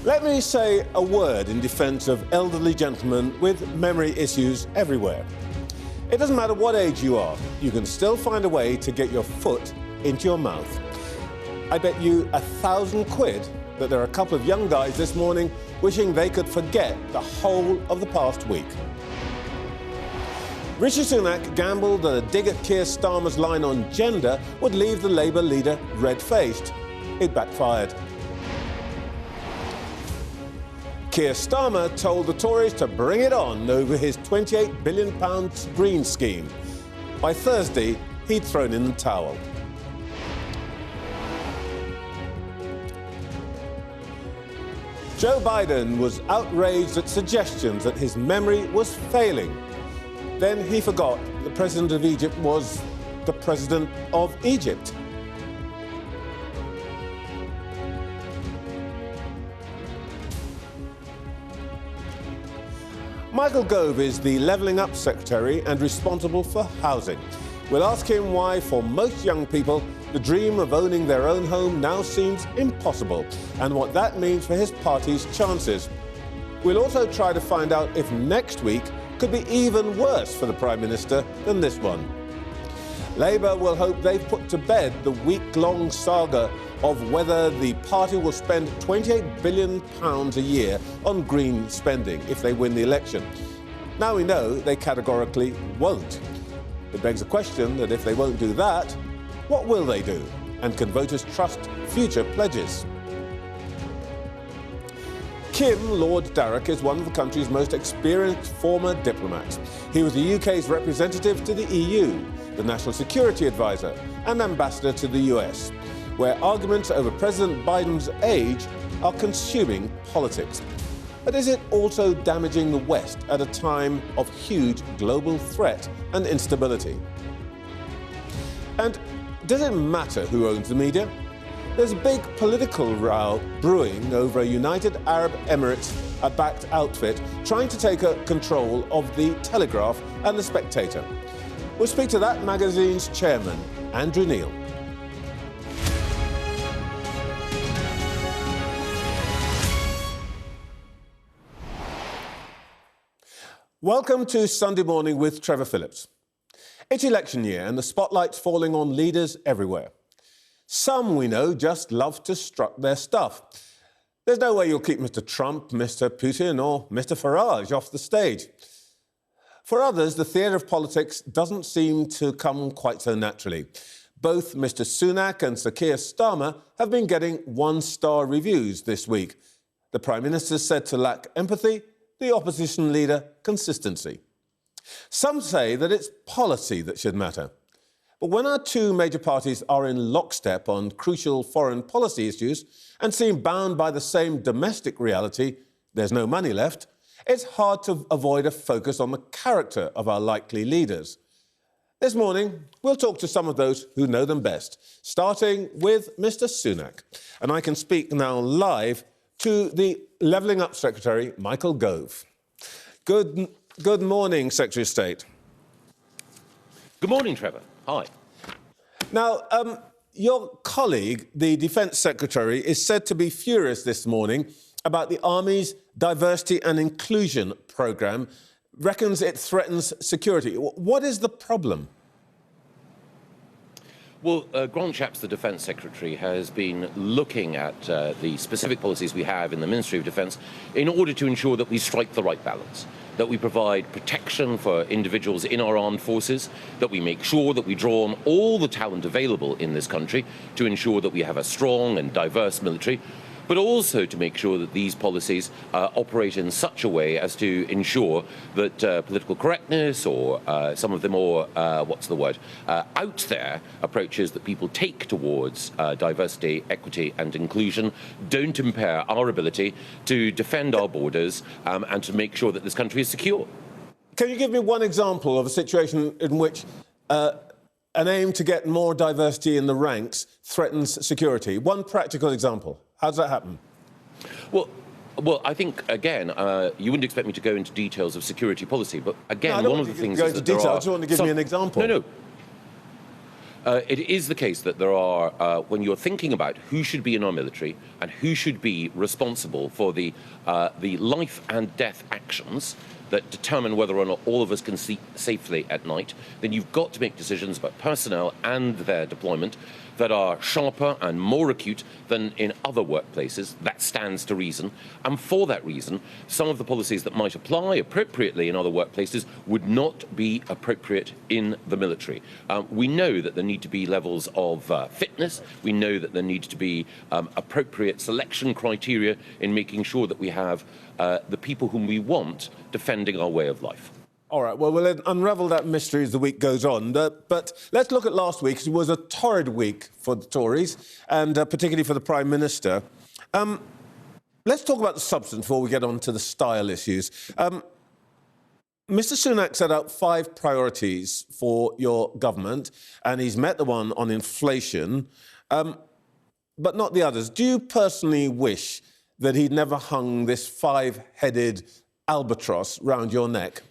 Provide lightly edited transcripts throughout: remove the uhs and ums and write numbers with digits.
Let me say a word in defence of elderly gentlemen with memory issues everywhere. It doesn't matter what age you are, you can still find a way to get your foot into your mouth. I bet you £1,000 that there are a couple of young guys this morning wishing they could forget the whole of the past week. Rishi Sunak gambled that a dig at Keir Starmer's line on gender would leave the Labour leader red-faced. It backfired. Keir Starmer told the Tories to bring it on over his £28 billion green scheme. By Thursday, he'd thrown in the towel. Joe Biden was outraged at suggestions that his memory was failing. Then he forgot the President of Egypt was the President of Egypt. Michael Gove is the Levelling Up Secretary and responsible for housing. We'll ask him why, for most young people, the dream of owning their own home now seems impossible, and what that means for his party's chances. We'll also try to find out if next week could be even worse for the Prime Minister than this one. Labour will hope they've put to bed the week-long saga of whether the party will spend £28 billion a year on green spending if they win the election. Now we know they categorically won't. It begs the question that if they won't do that, what will they do? And can voters trust future pledges? Kim Lord Darroch is one of the country's most experienced former diplomats. He was the UK's representative to the EU, the National Security Advisor, and ambassador to the US, where arguments over President Biden's age are consuming politics. But is it also damaging the West at a time of huge global threat and instability? And does it matter who owns the media? There's a big political row brewing over a United Arab Emirates-backed outfit trying to take control of The Telegraph and The Spectator. We'll speak to that magazine's chairman, Andrew Neil. Welcome to Sunday Morning with Trevor Phillips. It's election year and the spotlight's falling on leaders everywhere. Some, we know, just love to strut their stuff. There's no way you'll keep Mr. Trump, Mr. Putin or Mr. Farage off the stage. For others, the theatre of politics doesn't seem to come quite so naturally. Both Mr. Sunak and Sir Keir Starmer have been getting one-star reviews this week. The Prime Minister said to lack empathy, the opposition leader consistency. Some say that it's policy that should matter. But when our two major parties are in lockstep on crucial foreign policy issues and seem bound by the same domestic reality, there's no money left, it's hard to avoid a focus on the character of our likely leaders. This morning, we'll talk to some of those who know them best, starting with Mr. Sunak. And I can speak now live to the Levelling Up Secretary, Michael Gove. Good morning, Secretary of State. Good morning, Trevor. Hi. Now, your colleague, the Defence Secretary, is said to be furious this morning about the Army's Diversity and Inclusion programme, reckons it threatens security. What is the problem? Well, Grant Shapps, the Defence Secretary, has been looking at the specific policies we have in the Ministry of Defence in order to ensure that we strike the right balance, that we provide protection for individuals in our armed forces, that we make sure that we draw on all the talent available in this country to ensure that we have a strong and diverse military, but also to make sure that these policies operate in such a way as to ensure that political correctness or some of the more, out there approaches that people take towards diversity, equity and inclusion don't impair our ability to defend our borders and to make sure that this country is secure. Can you give me one example of a situation in which an aim to get more diversity in the ranks threatens security? One practical example. How does that happen? Well, I think, again, you wouldn't expect me to go into details of security policy, but again, one of the things is that I just want to give me an example. It is the case that there are, when you're thinking about who should be in our military and who should be responsible for the life and death actions that determine whether or not all of us can sleep safely at night, then you've got to make decisions about personnel and their deployment that are sharper and more acute than in other workplaces. That stands to reason. And for that reason, some of the policies that might apply appropriately in other workplaces would not be appropriate in the military. We know that there need to be levels of fitness. We know that there need to be appropriate selection criteria in making sure that we have the people whom we want defending our way of life. All right, well, we'll unravel that mystery as the week goes on. But let's look at last week. It was a torrid week for the Tories, and particularly for the Prime Minister. Let's talk about the substance before we get on to the style issues. Mr Sunak set out 5 priorities for your government, and he's met the one on inflation, but not the others. Do you personally wish that he'd never hung this 5-headed albatross round your neck?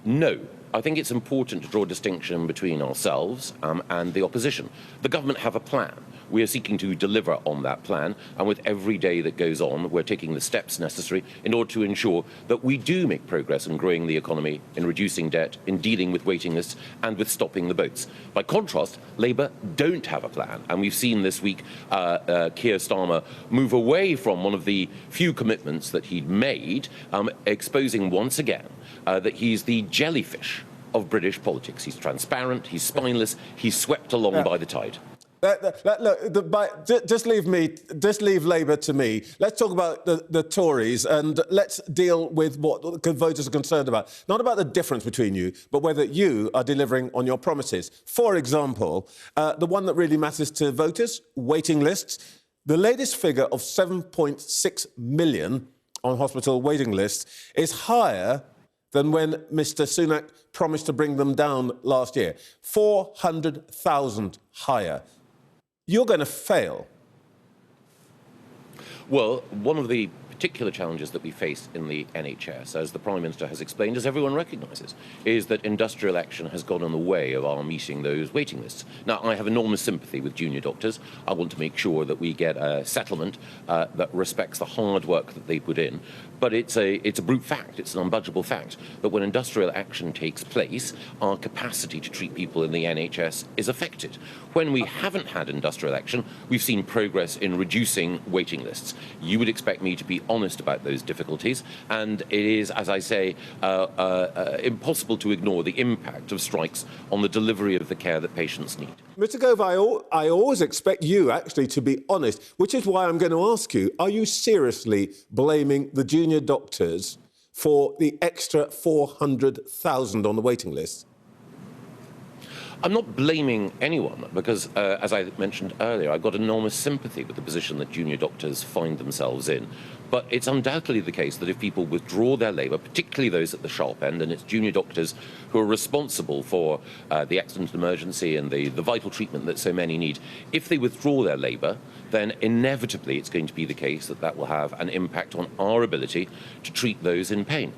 No. I think it's important to draw a distinction between ourselves and the opposition. The government have a plan. We are seeking to deliver on that plan, and with every day that goes on, we're taking the steps necessary in order to ensure that we do make progress in growing the economy, in reducing debt, in dealing with waiting lists, and with stopping the boats. By contrast, Labour don't have a plan, and we've seen this week Keir Starmer move away from one of the few commitments that he'd made, exposing once again that he's the jellyfish of British politics. He's transparent, he's spineless, he's swept along by the tide. Look, just leave Labour to me. Let's talk about the Tories, and let's deal with what voters are concerned about. Not about the difference between you, but whether you are delivering on your promises. For example, the one that really matters to voters, waiting lists. The latest figure of 7.6 million on hospital waiting lists is higher than when Mr Sunak promised to bring them down last year. 400,000 higher. You're going to fail. Well, one of the particular challenges that we face in the NHS, as the Prime Minister has explained, as everyone recognises, is that industrial action has got in the way of our meeting those waiting lists. Now, I have enormous sympathy with junior doctors. I want to make sure that we get a settlement that respects the hard work that they put in. But it's a brute fact, it's an unbudgeable fact, that when industrial action takes place, our capacity to treat people in the NHS is affected. When we haven't had industrial action, we've seen progress in reducing waiting lists. You would expect me to be honest about those difficulties, and it is, as I say, impossible to ignore the impact of strikes on the delivery of the care that patients need. Mr Gove, I always expect you actually to be honest, which is why I'm going to ask you, are you seriously blaming the junior doctors for the extra 400,000 on the waiting list? I'm not blaming anyone because, as I mentioned earlier, I've got enormous sympathy with the position that junior doctors find themselves in. But it's undoubtedly the case that if people withdraw their labour, particularly those at the sharp end, and it's junior doctors who are responsible for the accident and emergency and the vital treatment that so many need, if they withdraw their labour, then inevitably it's going to be the case that that will have an impact on our ability to treat those in pain.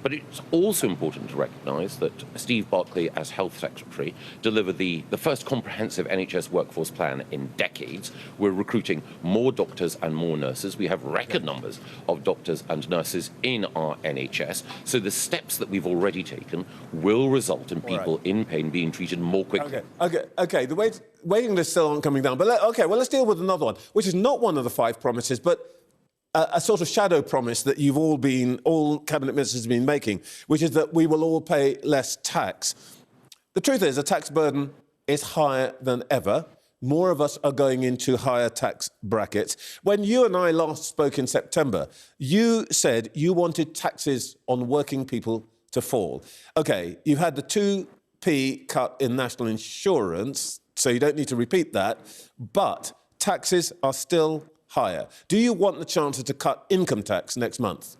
But it's also important to recognise that Steve Barclay, as Health Secretary, delivered the first comprehensive NHS workforce plan in decades. We're recruiting more doctors and more nurses. We have record numbers of doctors and nurses in our NHS. So the steps that we've already taken will result in people in pain being treated more quickly. OK. The waiting lists still aren't coming down. But let's deal with another one, which is not one of the 5 promises, but a sort of shadow promise that all cabinet ministers have been making, which is that we will all pay less tax. The truth is, the tax burden is higher than ever. More of us are going into higher tax brackets. When you and I last spoke in September, you said you wanted taxes on working people to fall. OK, you've had the 2p cut in national insurance, so you don't need to repeat that, but taxes are still higher. Do you want the Chancellor to cut income tax next month?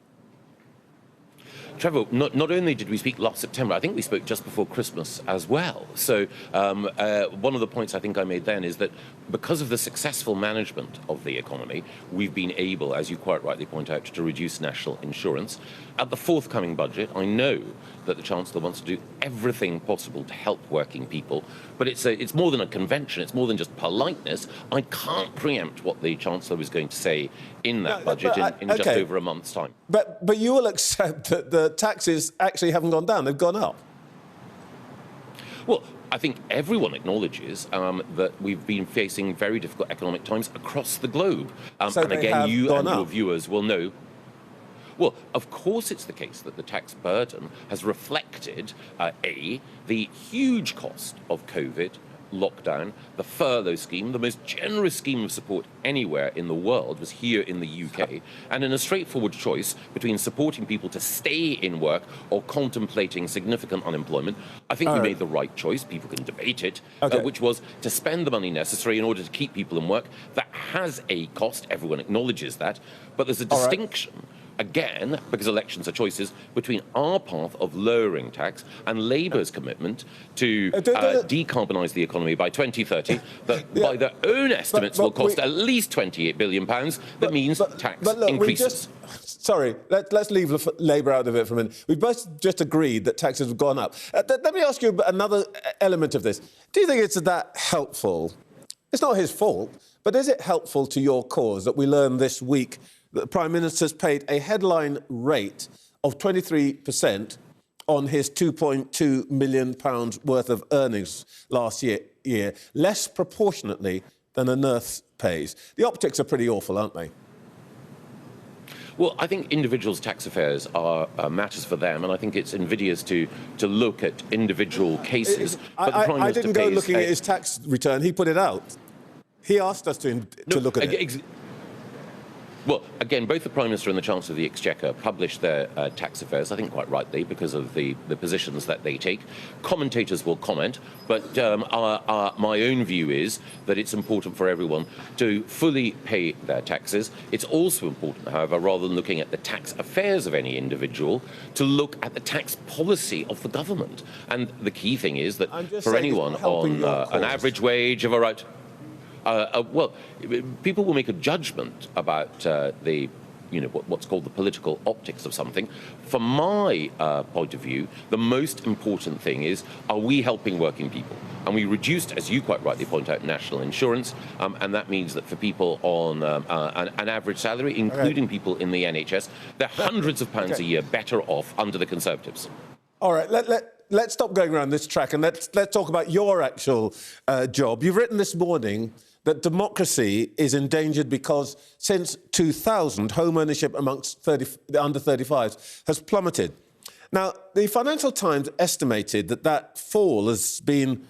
Trevor, not only did we speak last September, I think we spoke just before Christmas as well. So one of the points I think I made then is that because of the successful management of the economy, we've been able, as you quite rightly point out, to reduce national insurance. At the forthcoming budget, I know that the Chancellor wants to do everything possible to help working people, but it's more than a convention, it's more than just politeness. I can't preempt what the Chancellor is going to say in that budget in just over a month's time. But you will accept that the taxes actually haven't gone down, they've gone up. Well, I think everyone acknowledges that we've been facing very difficult economic times across the globe. So and again, you and your up. viewers will know. Well, of course it's the case that the tax burden has reflected, the huge cost of COVID, lockdown, the furlough scheme, the most generous scheme of support anywhere in the world was here in the UK, and in a straightforward choice between supporting people to stay in work or contemplating significant unemployment, I think we made the right choice. People can debate it, which was to spend the money necessary in order to keep people in work. That has a cost, everyone acknowledges that, but there's a distinction. Again, because elections are choices, between our path of lowering tax and Labour's commitment to decarbonise the economy by 2030, that by their own estimates will cost at least £28 billion. That means tax increases. Sorry, let's leave Labour out of it for a minute. We've both just agreed that taxes have gone up. Let me ask you another element of this. Do you think it's that helpful? It's not his fault, but is it helpful to your cause that we learned this week that the Prime Minister's paid a headline rate of 23% on his £2.2 million worth of earnings last year, less proportionately than a nurse pays? The optics are pretty awful, aren't they? Well, I think individuals' tax affairs are matters for them, and I think it's invidious to look at individual cases. I didn't go looking at his tax return. He put it out. He asked us to look at it. Well, again, both the Prime Minister and the Chancellor of the Exchequer publish their tax affairs, I think quite rightly, because of the positions that they take. Commentators will comment, but my own view is that it's important for everyone to fully pay their taxes. It's also important, however, rather than looking at the tax affairs of any individual, to look at the tax policy of the government. And the key thing is that for anyone on an average wage of about... well, people will make a judgment about what's called the political optics of something. From my point of view, the most important thing is, are we helping working people? And we reduced, as you quite rightly point out, national insurance, and that means that for people on an average salary, including people in the NHS, they're hundreds of pounds a year better off under the Conservatives. All right, let's stop going around this track and let's talk about your actual job. You've written this morning that democracy is endangered because since 2000, home ownership amongst the under 35s has plummeted. Now, the Financial Times estimated that fall has been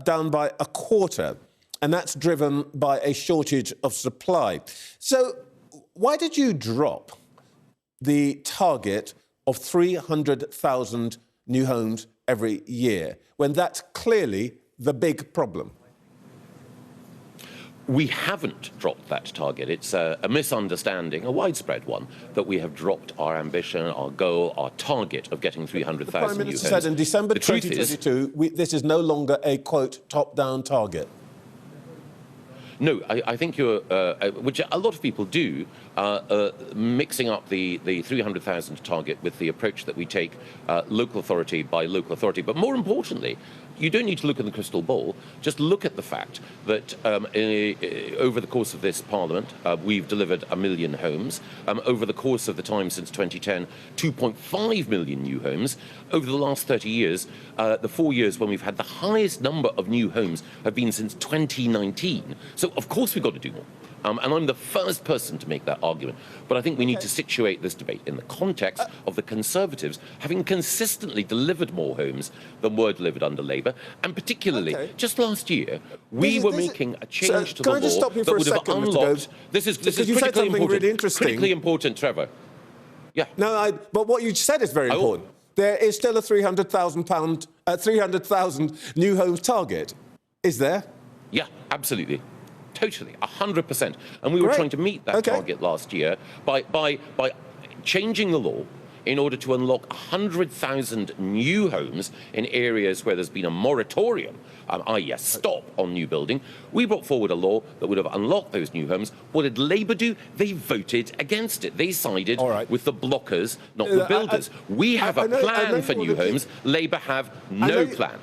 down by a quarter, and that's driven by a shortage of supply. So why did you drop the target of 300,000 new homes every year when that's clearly the big problem? We haven't dropped that target. It's a misunderstanding, a widespread one, that we have dropped our ambition, our goal, our target of getting 300,000 new homes. The Prime Minister said in December 2022, this is no longer a, quote, top-down target. No, I think you're, which a lot of people do, mixing up the 300,000 target with the approach that we take local authority by local authority. But more importantly, you don't need to look in the crystal ball. Just look at the fact that over the course of this Parliament, we've delivered 1 million homes. Over the course of the time since 2010, 2.5 million new homes. Over the last 30 years, the 4 years when we've had the highest number of new homes have been since 2019. So, of course, we've got to do more. And I'm the first person to make that argument. But I think we need to situate this debate in the context of the Conservatives having consistently delivered more homes than were delivered under Labour. And particularly, just last year, we were making a change to the law that would have unlocked... This is critically important. Really interesting. Critically important, Trevor. Yeah. No, but what you said is very important. There is still a 300,000 new homes target. Is there? Yeah, absolutely. Totally, 100%. And we were trying to meet that target last year by changing the law in order to unlock 100,000 new homes in areas where there's been a moratorium, i.e. a stop on new building. We brought forward a law that would have unlocked those new homes. What did Labour do? They voted against it. They sided with the blockers, not the builders. We have a plan for new homes. Labour have no plan.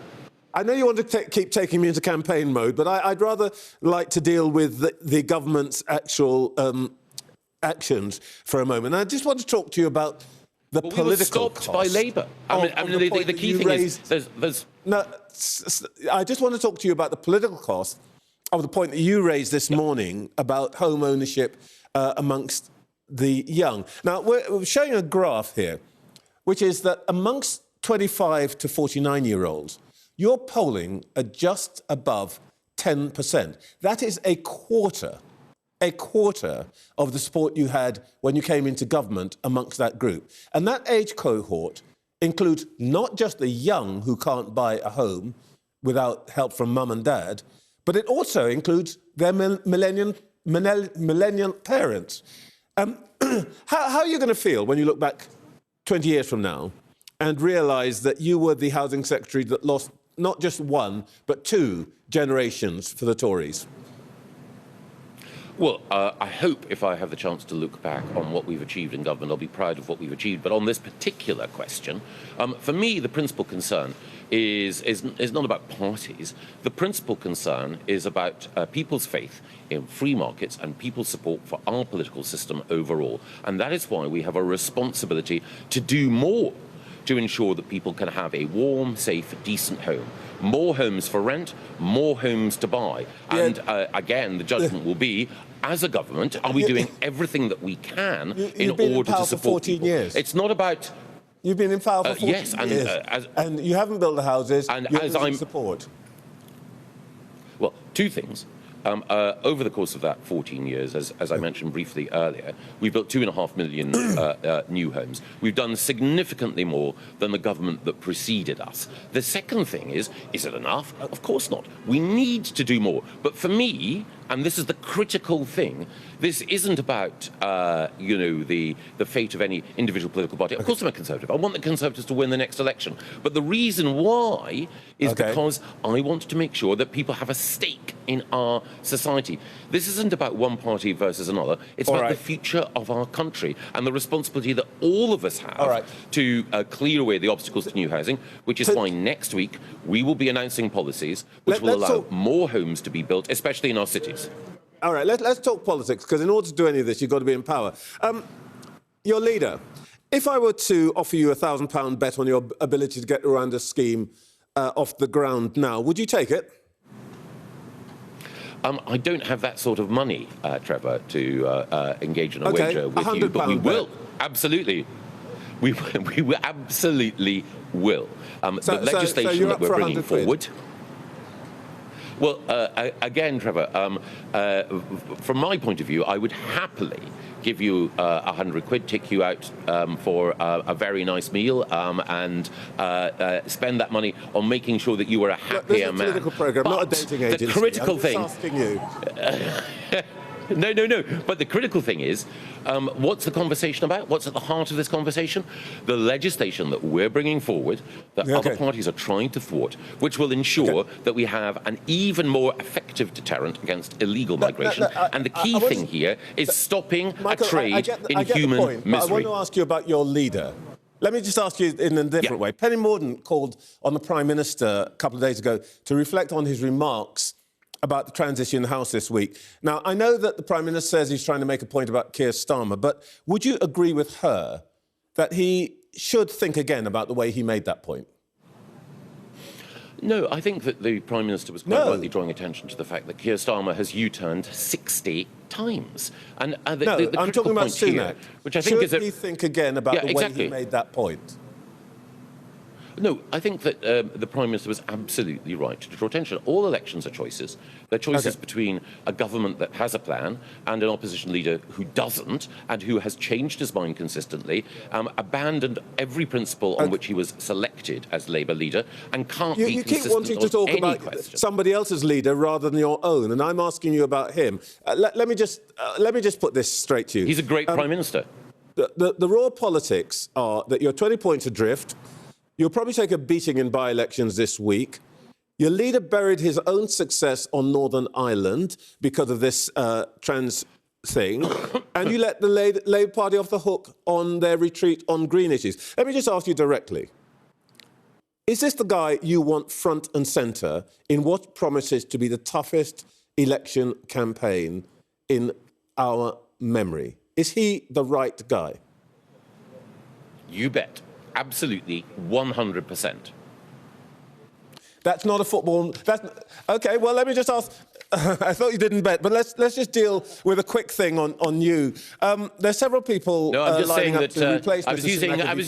I know you want to keep taking me into campaign mode, but I'd rather like to deal with the government's actual actions for a moment. I just want to talk to you about the political cost. We were stopped by Labour. The key thing is there's... No, I just want to talk to you about the political cost of the point that you raised this morning about home ownership amongst the young. Now, we're showing a graph here, which is that amongst 25 to 49-year-olds, you're polling at just above 10%. That is a quarter of the support you had when you came into government amongst that group. And that age cohort includes not just the young who can't buy a home without help from mum and dad, but it also includes their millennial parents. How are you going to feel when you look back 20 years from now and realise that you were the housing secretary that lost not just one, but two generations for the Tories? Well, I hope if I have the chance to look back on what we've achieved in government, I'll be proud of what we've achieved. But on this particular question, for me, the principal concern is not about parties. The principal concern is about people's faith in free markets and people's support for our political system overall. And that is why we have a responsibility to do more to ensure that people can have a warm, safe, decent home. More homes for rent, more homes to buy. Yeah. And again, the judgment will be, as a government, are we doing everything that we can in order to support people? Years. It's not about... You've been in power for 14 years. And you haven't built the houses, and as I'm support. Well, two things. Over the course of that 14 years, as I mentioned briefly earlier, we've built 2.5 million new homes. We've done significantly more than the government that preceded us. The second thing is it enough? Of course not. We need to do more. But for me, and this is the critical thing, this isn't about, the fate of any individual political party. Of course I'm a Conservative. I want the Conservatives to win the next election. But the reason why is because I want to make sure that people have a stake in our society. This isn't about one party versus another. It's about the future of our country and the responsibility that all of us have to clear away the obstacles to new housing, which is why next week we will be announcing policies which will allow more homes to be built, especially in our cities. All right, let's talk politics, because in order to do any of this, you've got to be in power. Your leader, if I were to offer you a £1,000 bet on your ability to get around a scheme off the ground now, would you take it? I don't have that sort of money, Trevor, to engage in a wager with you, but we will. Absolutely. We absolutely will. The legislation that we're bringing forward... Well, again, Trevor, from my point of view, I would happily give you 100 quid, take you out for a very nice meal and spend that money on making sure that you are a happier man. This is a political programme, not a dating agency. The critical thing... I'm just asking you. No. But the critical thing is, what's the conversation about? What's at the heart of this conversation? The legislation that we're bringing forward, that other parties are trying to thwart, which will ensure that we have an even more effective deterrent against illegal migration. And the key thing here is stopping Michael, a trade in human misery. But I want to ask you about your leader. Let me just ask you in a different way. Penny Mordaunt called on the Prime Minister a couple of days ago to reflect on his remarks about the transition in the House this week. Now, I know that the Prime Minister says he's trying to make a point about Keir Starmer, but would you agree with her that he should think again about the way he made that point? No, I think that the Prime Minister was quite rightly drawing attention to the fact that Keir Starmer has U-turned 60 times. And the I'm talking about Sunak. Here, which I think should he think again about the way he made that point? No, I think that the Prime Minister was absolutely right to draw attention. All elections are choices. They're choices between a government that has a plan and an opposition leader who doesn't and who has changed his mind consistently, abandoned every principle on which he was selected as Labour leader, and can't be consistent on any question. You keep wanting to talk about somebody else's leader rather than your own, and I'm asking you about him. Let me just put this straight to you. He's a great Prime Minister. The raw politics are that you're 20 points adrift. You'll probably take a beating in by-elections this week. Your leader buried his own success on Northern Ireland because of this trans thing, and you let the Labour Party off the hook on their retreat on green issues. Let me just ask you directly. Is this the guy you want front and centre in what promises to be the toughest election campaign in our memory? Is he the right guy? You bet. Absolutely, 100%. That's not a football... OK, well, let me just ask... I thought you didn't bet, but let's just deal with a quick thing on you. There's several people no, I'm just lining saying up to replace I was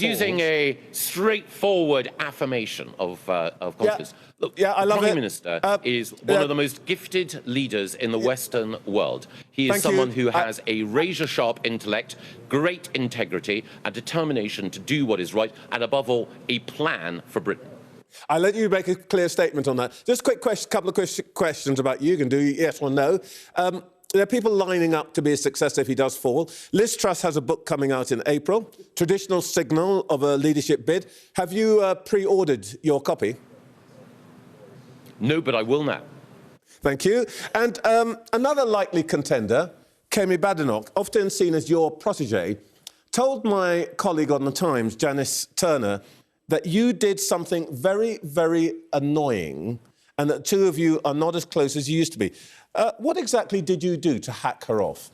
using a straightforward affirmation of confidence. Yeah. Look, yeah, I the love Prime it. Minister is one of the most gifted leaders in the Western world. He is Thank someone you. who has a razor-sharp intellect, great integrity and determination to do what is right, and above all, a plan for Britain. I'll let you make a clear statement on that. Just a quick couple of questions about you. You can do yes or no. There are people lining up to be a successor if he does fall. Liz Truss has a book coming out in April, Traditional Signal of a Leadership Bid. Have you pre-ordered your copy? No, but I will now. Thank you. And another likely contender, Kemi Badenoch, often seen as your protégé, told my colleague on The Times, Janice Turner, that you did something very, very annoying and that two of you are not as close as you used to be. What exactly did you do to hack her off?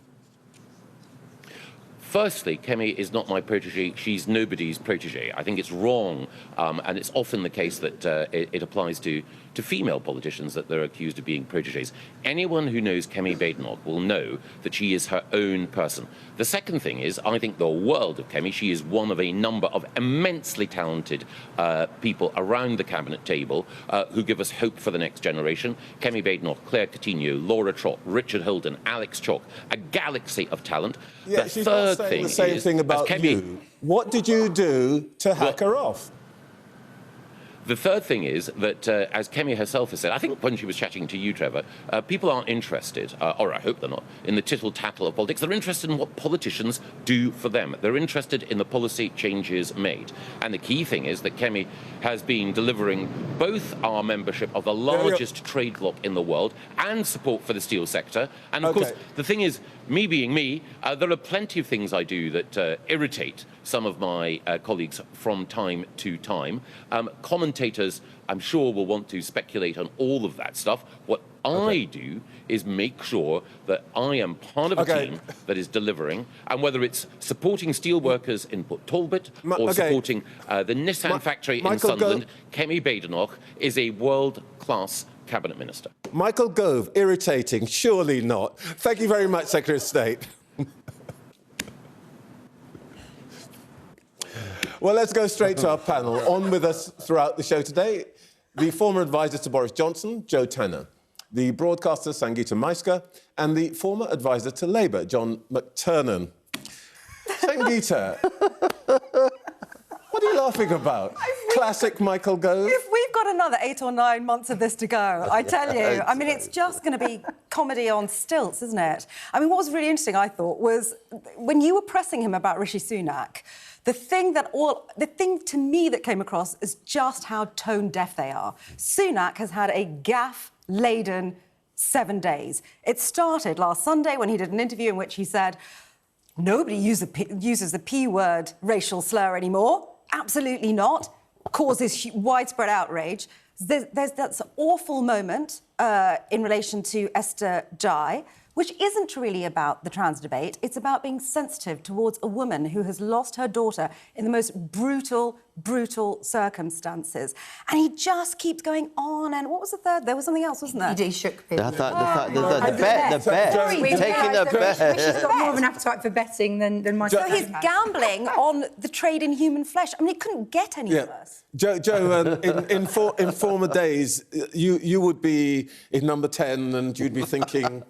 Firstly, Kemi is not my protégé. She's nobody's protégé. I think it's wrong, and it's often the case that it applies to female politicians that they're accused of being protégés. Anyone who knows Kemi Badenoch will know that she is her own person. The second thing is, I think the world of Kemi. She is one of a number of immensely talented people around the cabinet table who give us hope for the next generation. Kemi Badenoch, Claire Coutinho, Laura Trott, Richard Holden, Alex Chalk, a galaxy of talent. Yeah, the she's third not saying thing the same is, thing about Kemi, you. What did you do to hack her off? The third thing is that, as Kemi herself has said, I think when she was chatting to you, Trevor, people aren't interested, or I hope they're not, in the tittle-tattle of politics. They're interested in what politicians do for them. They're interested in the policy changes made. And the key thing is that Kemi has been delivering both our membership of the largest trade bloc in the world and support for the steel sector. And, of course, the thing is, me being me, there are plenty of things I do that irritate some of my colleagues from time to time. Commentators, I'm sure, will want to speculate on all of that stuff. What I do is make sure that I am part of a team that is delivering, and whether it's supporting steel workers in Port Talbot or supporting the Nissan factory in Sunderland, Kemi Badenoch is a world-class cabinet minister. Michael Gove, irritating, surely not. Thank you very much, Secretary of State. Well, let's go straight to our panel. On with us throughout the show today, the former advisor to Boris Johnson, Joe Tanner, the broadcaster Sangeeta Maiska, and the former advisor to Labour, John McTernan. Sangeeta, what are you laughing about? Classic Michael Gove? If we've got another 8 or 9 months of this to go, I tell you, I mean, it's just going to be comedy on stilts, isn't it? I mean, what was really interesting, I thought, was when you were pressing him about Rishi Sunak, the thing to me that came across is just how tone-deaf they are. Sunak has had a gaffe-laden 7 days. It started last Sunday when he did an interview in which he said, nobody uses the P-word racial slur anymore. Absolutely not. Causes widespread outrage. There's that awful moment in relation to Esther Dye, which isn't really about the trans debate. It's about being sensitive towards a woman who has lost her daughter in the most brutal, brutal circumstances. And he just keeps going on. And what was the third? There was something else, wasn't there? He shook people. The bet. Taking the bet. She's got more of an appetite for betting than myself. So he's gambling on the trade in human flesh. I mean, it couldn't get any worse. Joe, in former days, you would be in number 10 and you'd be thinking...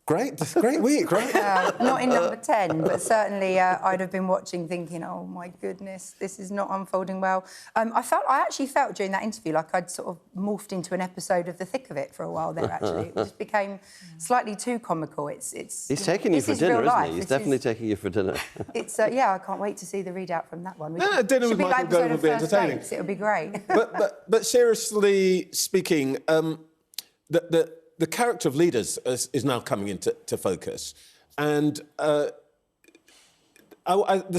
Great week, right? Not in number 10, but certainly I'd have been watching thinking, oh, my goodness, this is not unfolding well. I actually felt during that interview like I'd sort of morphed into an episode of The Thick of It for a while there, actually. It just became slightly too comical. He's taking you for dinner, isn't he? He's definitely taking you for dinner. Yeah, I can't wait to see the readout from that one. Dinner with Michael Gove would be entertaining. It would be great. But seriously speaking, the character of leaders is now coming into focus. And the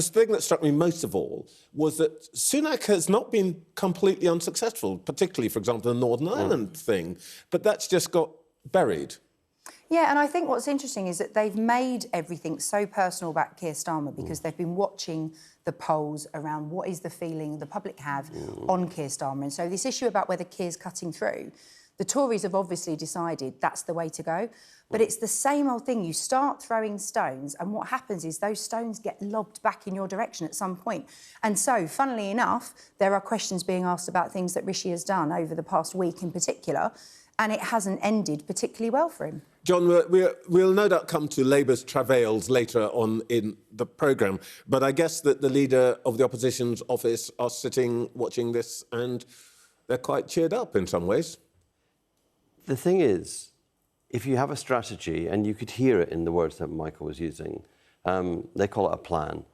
thing that struck me most of all was that Sunak has not been completely unsuccessful, particularly, for example, the Northern Ireland thing, but that's just got buried. Yeah, and I think what's interesting is that they've made everything so personal about Keir Starmer because they've been watching the polls around what is the feeling the public have on Keir Starmer. And so this issue about whether Keir's cutting through, the Tories have obviously decided that's the way to go. But it's the same old thing. You start throwing stones, and what happens is those stones get lobbed back in your direction at some point. And so, funnily enough, there are questions being asked about things that Rishi has done over the past week in particular, and it hasn't ended particularly well for him. John, we'll no doubt come to Labour's travails later on in the programme, but I guess that the leader of the opposition's office are sitting watching this and they're quite cheered up in some ways. The thing is, if you have a strategy, and you could hear it in the words that Michael was using, they call it a plan.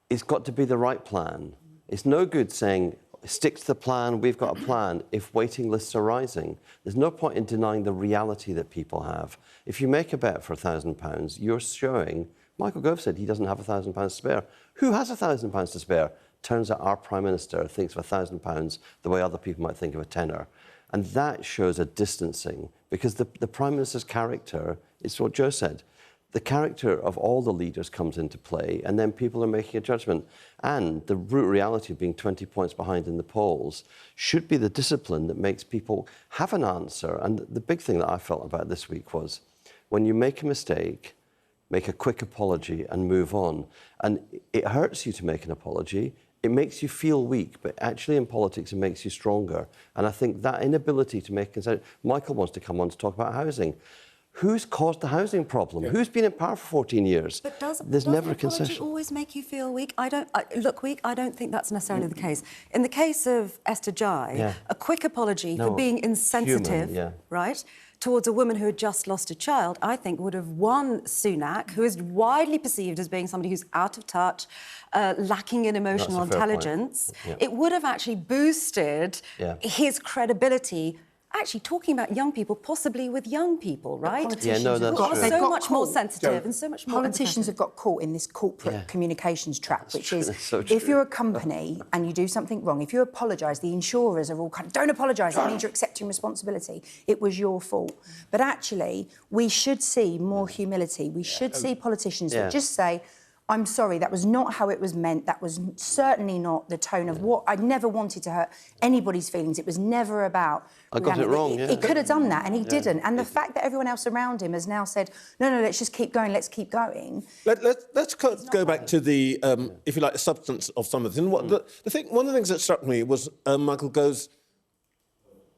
It's got to be the right plan. It's no good saying, stick to the plan, we've got a plan, if waiting lists are rising. There's no point in denying the reality that people have. If you make a bet for £1,000, you're showing... Michael Gove said he doesn't have £1,000 to spare. Who has £1,000 to spare? Turns out our Prime Minister thinks of £1,000 the way other people might think of a tenner. And that shows a distancing, because the Prime Minister's character is what Joe said. The character of all the leaders comes into play, and then people are making a judgment. And the brute reality of being 20 points behind in the polls should be the discipline that makes people have an answer. And the big thing that I felt about this week was, when you make a mistake, make a quick apology and move on. And it hurts you to make an apology. It makes you feel weak, but actually in politics it makes you stronger. And I think that inability to make consent... Michael wants to come on to talk about housing. Who's caused the housing problem? Yeah. Who's been in power for 14 years? But There's never a concession. concession. Always make you feel weak? I don't think that's necessarily the case. In the case of Esther Jai, a quick apology for being insensitive, right, towards a woman who had just lost a child, I think would have won Sunak, who is widely perceived as being somebody who's out of touch, lacking in emotional intelligence. Yeah. It would have actually boosted his credibility. Actually, talking about young people, possibly with young people, right? They've got so much more sensitive and so much more... Politicians have got caught in this corporate communications trap, which is, if you're a company and you do something wrong, if you apologise, the insurers are all kind of, don't apologise, that means you're accepting responsibility. It was your fault. But actually, we should see more humility. We should see politicians that just say, I'm sorry, that was not how it was meant. That was certainly not the tone of what... I'd never wanted to hurt anybody's feelings. It was never about... I got it wrong, He could have done that, and he didn't. And the fact that everyone else around him has now said, no, let's just keep going, let's keep going. Let's go back to the, if you like, the substance of some of this. And one of the things that struck me was Michael Gove's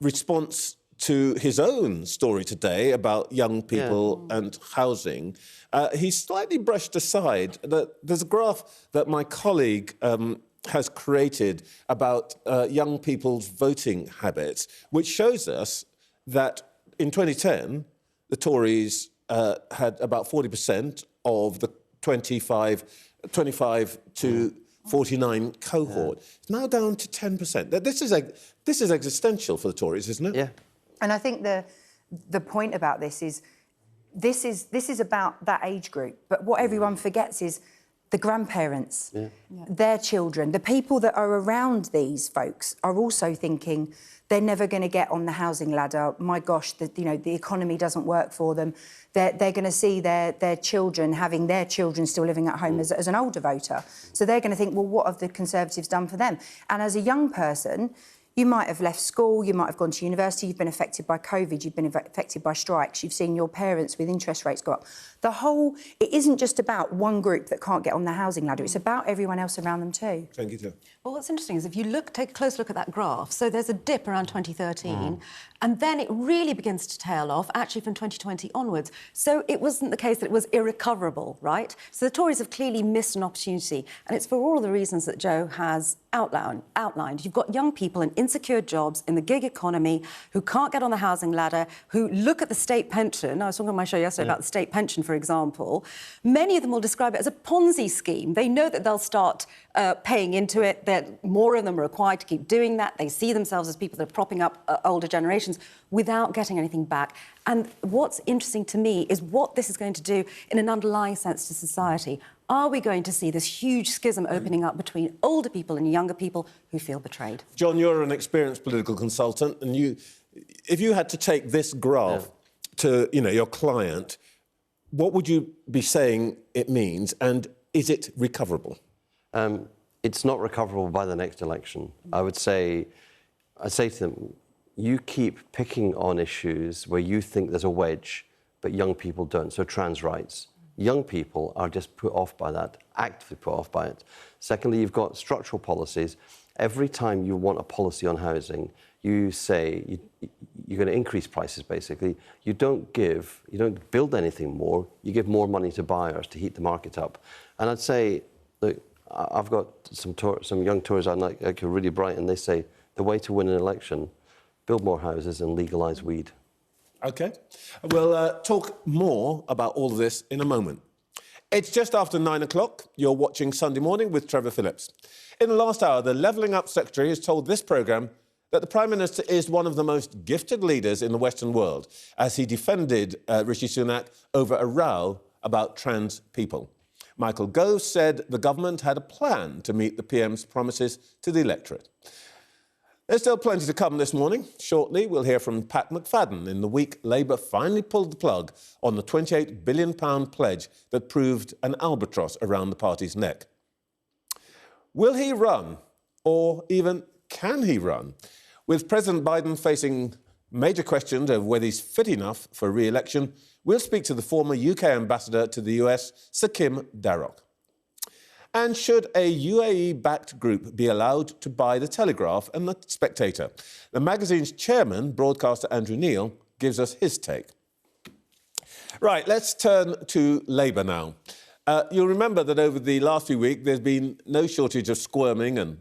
response to his own story today about young people and housing. He slightly brushed aside that there's a graph that my colleague has created about young people's voting habits, which shows us that in 2010, the Tories had about 40% of the 25 to 49 cohort. It's now down to 10%. This is existential for the Tories, isn't it? Yeah. And I think the point about this is about that age group. But what everyone forgets is the grandparents, their children, the people that are around these folks are also thinking they're never going to get on the housing ladder. My gosh, the economy doesn't work for them. They're going to see their children having their children still living at home as an older voter. So they're going to think, well, what have the Conservatives done for them? And as a young person, You might have left school, you might have gone to university, you've been affected by COVID, you've been affected by strikes, you've seen your parents with interest rates go up. It isn't just about one group that can't get on the housing ladder, it's about everyone else around them too. Thank you, Joe. Well, what's interesting is if you take a close look at that graph, so there's a dip around 2013, and then it really begins to tail off, actually from 2020 onwards. So it wasn't the case that it was irrecoverable, right? So the Tories have clearly missed an opportunity, and it's for all of the reasons that Joe has outlined. You've got young people in insecure jobs in the gig economy who can't get on the housing ladder, who look at the state pension. I was talking on my show yesterday about the state pension, for example. Many of them will describe it as a Ponzi scheme. They know that they'll start paying into it, that more of them are required to keep doing that. They see themselves as people that are propping up older generations without getting anything back. And what's interesting to me is what this is going to do in an underlying sense to society. Are we going to see this huge schism opening up between older people and younger people who feel betrayed? John, you're an experienced political consultant, and if you had to take this graph to, your client, what would you be saying it means, and is it recoverable? It's not recoverable by the next election. I'd say to them, you keep picking on issues where you think there's a wedge, but young people don't. So trans rights. Young people are just put off by that, actively put off by it. Secondly, you've got structural policies. Every time you want a policy on housing, you say you're going to increase prices, basically. You don't build anything more. You give more money to buyers to heat the market up. And I'd say, look, I've got some young Tories I like are really bright, and they say the way to win an election, build more houses and legalise weed. OK. We'll talk more about all of this in a moment. It's just after 9 o'clock. You're watching Sunday Morning with Trevor Phillips. In the last hour, the Levelling Up Secretary has told this programme that the Prime Minister is one of the most gifted leaders in the Western world, as he defended Rishi Sunak over a row about trans people. Michael Gove said the government had a plan to meet the PM's promises to the electorate. There's still plenty to come this morning. Shortly, we'll hear from Pat McFadden. In the week, Labour finally pulled the plug on the £28 billion pledge that proved an albatross around the party's neck. Will he run, or even can he run? With President Biden facing major questions over whether he's fit enough for re-election, we'll speak to the former UK ambassador to the US, Sir Kim Darroch. And should a UAE-backed group be allowed to buy The Telegraph and The Spectator? The magazine's chairman, broadcaster Andrew Neil, gives us his take. Right, let's turn to Labour now. You'll remember that over the last few weeks, there's been no shortage of squirming and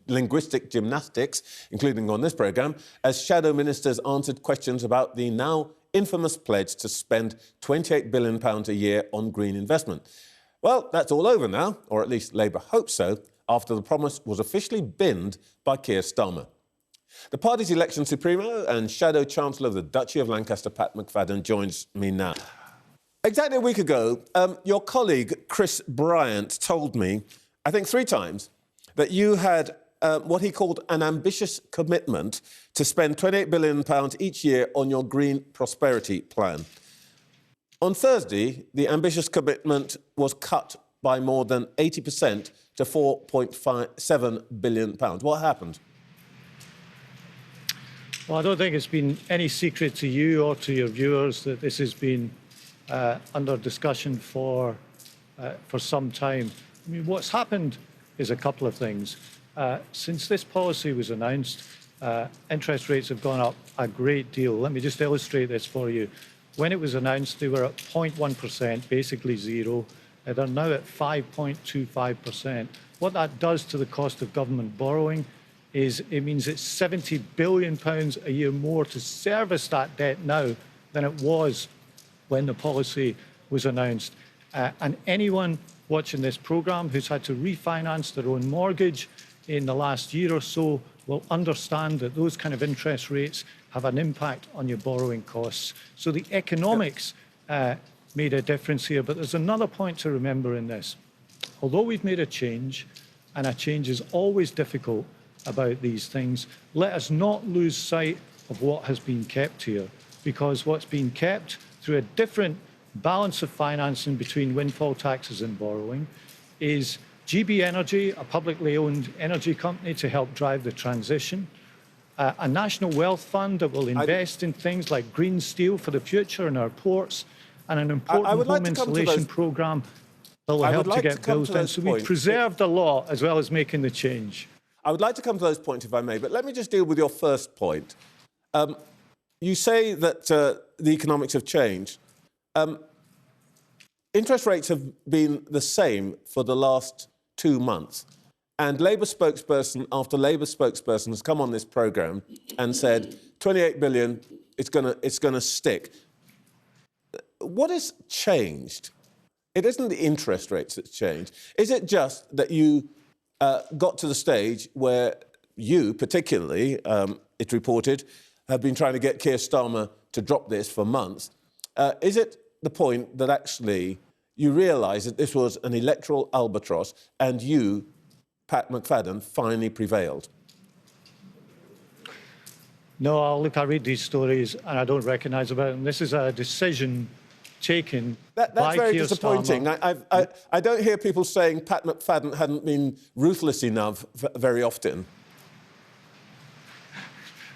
linguistic gymnastics, including on this programme, as shadow ministers answered questions about the now infamous pledge to spend £28 billion a year on green investment. Well, that's all over now, or at least Labour hopes so, after the promise was officially binned by Keir Starmer. The party's election supremo and shadow chancellor of the Duchy of Lancaster, Pat McFadden, joins me now. Exactly a week ago, your colleague Chris Bryant told me, I think 3 times, that you had what he called an ambitious commitment to spend £28 billion each year on your green prosperity plan. On Thursday, the ambitious commitment was cut by more than 80% to £4.7 billion. What happened? Well, I don't think it's been any secret to you or to your viewers that this has been under discussion for some time. I mean, what's happened is a couple of things. Since this policy was announced, interest rates have gone up a great deal. Let me just illustrate this for you. When it was announced, they were at 0.1%, basically zero. They're now at 5.25%. What that does to the cost of government borrowing is it means it's £70 billion a year more to service that debt now than it was when the policy was announced. And anyone watching this programme who's had to refinance their own mortgage in the last year or so will understand that those kind of interest rates have an impact on your borrowing costs. So the economics made a difference here, but there's another point to remember in this. Although we've made a change, and a change is always difficult about these things, let us not lose sight of what has been kept here, because what's been kept through a different balance of financing between windfall taxes and borrowing is GB Energy, a publicly owned energy company to help drive the transition, a national wealth fund that will invest in things like green steel for the future in our ports, and an important home insulation programme that will help to get bills down. So we've preserved a lot as well as making the change. I would like to come to those points, if I may, but let me just deal with your first point. You say that the economics have changed. Interest rates have been the same for the last 2 months. And Labour spokesperson after Labour spokesperson has come on this programme and said, 28 billion, it's going to stick. What has changed? It isn't the interest rates that's changed. Is it just that you got to the stage where you, particularly, it's reported, have been trying to get Keir Starmer to drop this for months? Is it the point that actually you realise that this was an electoral albatross and you, Pat McFadden, finally prevailed? No, look, I read these stories and I don't recognise about them. This is a decision taken by That's very Keir disappointing. Starmer. I don't hear people saying Pat McFadden hadn't been ruthless enough very often.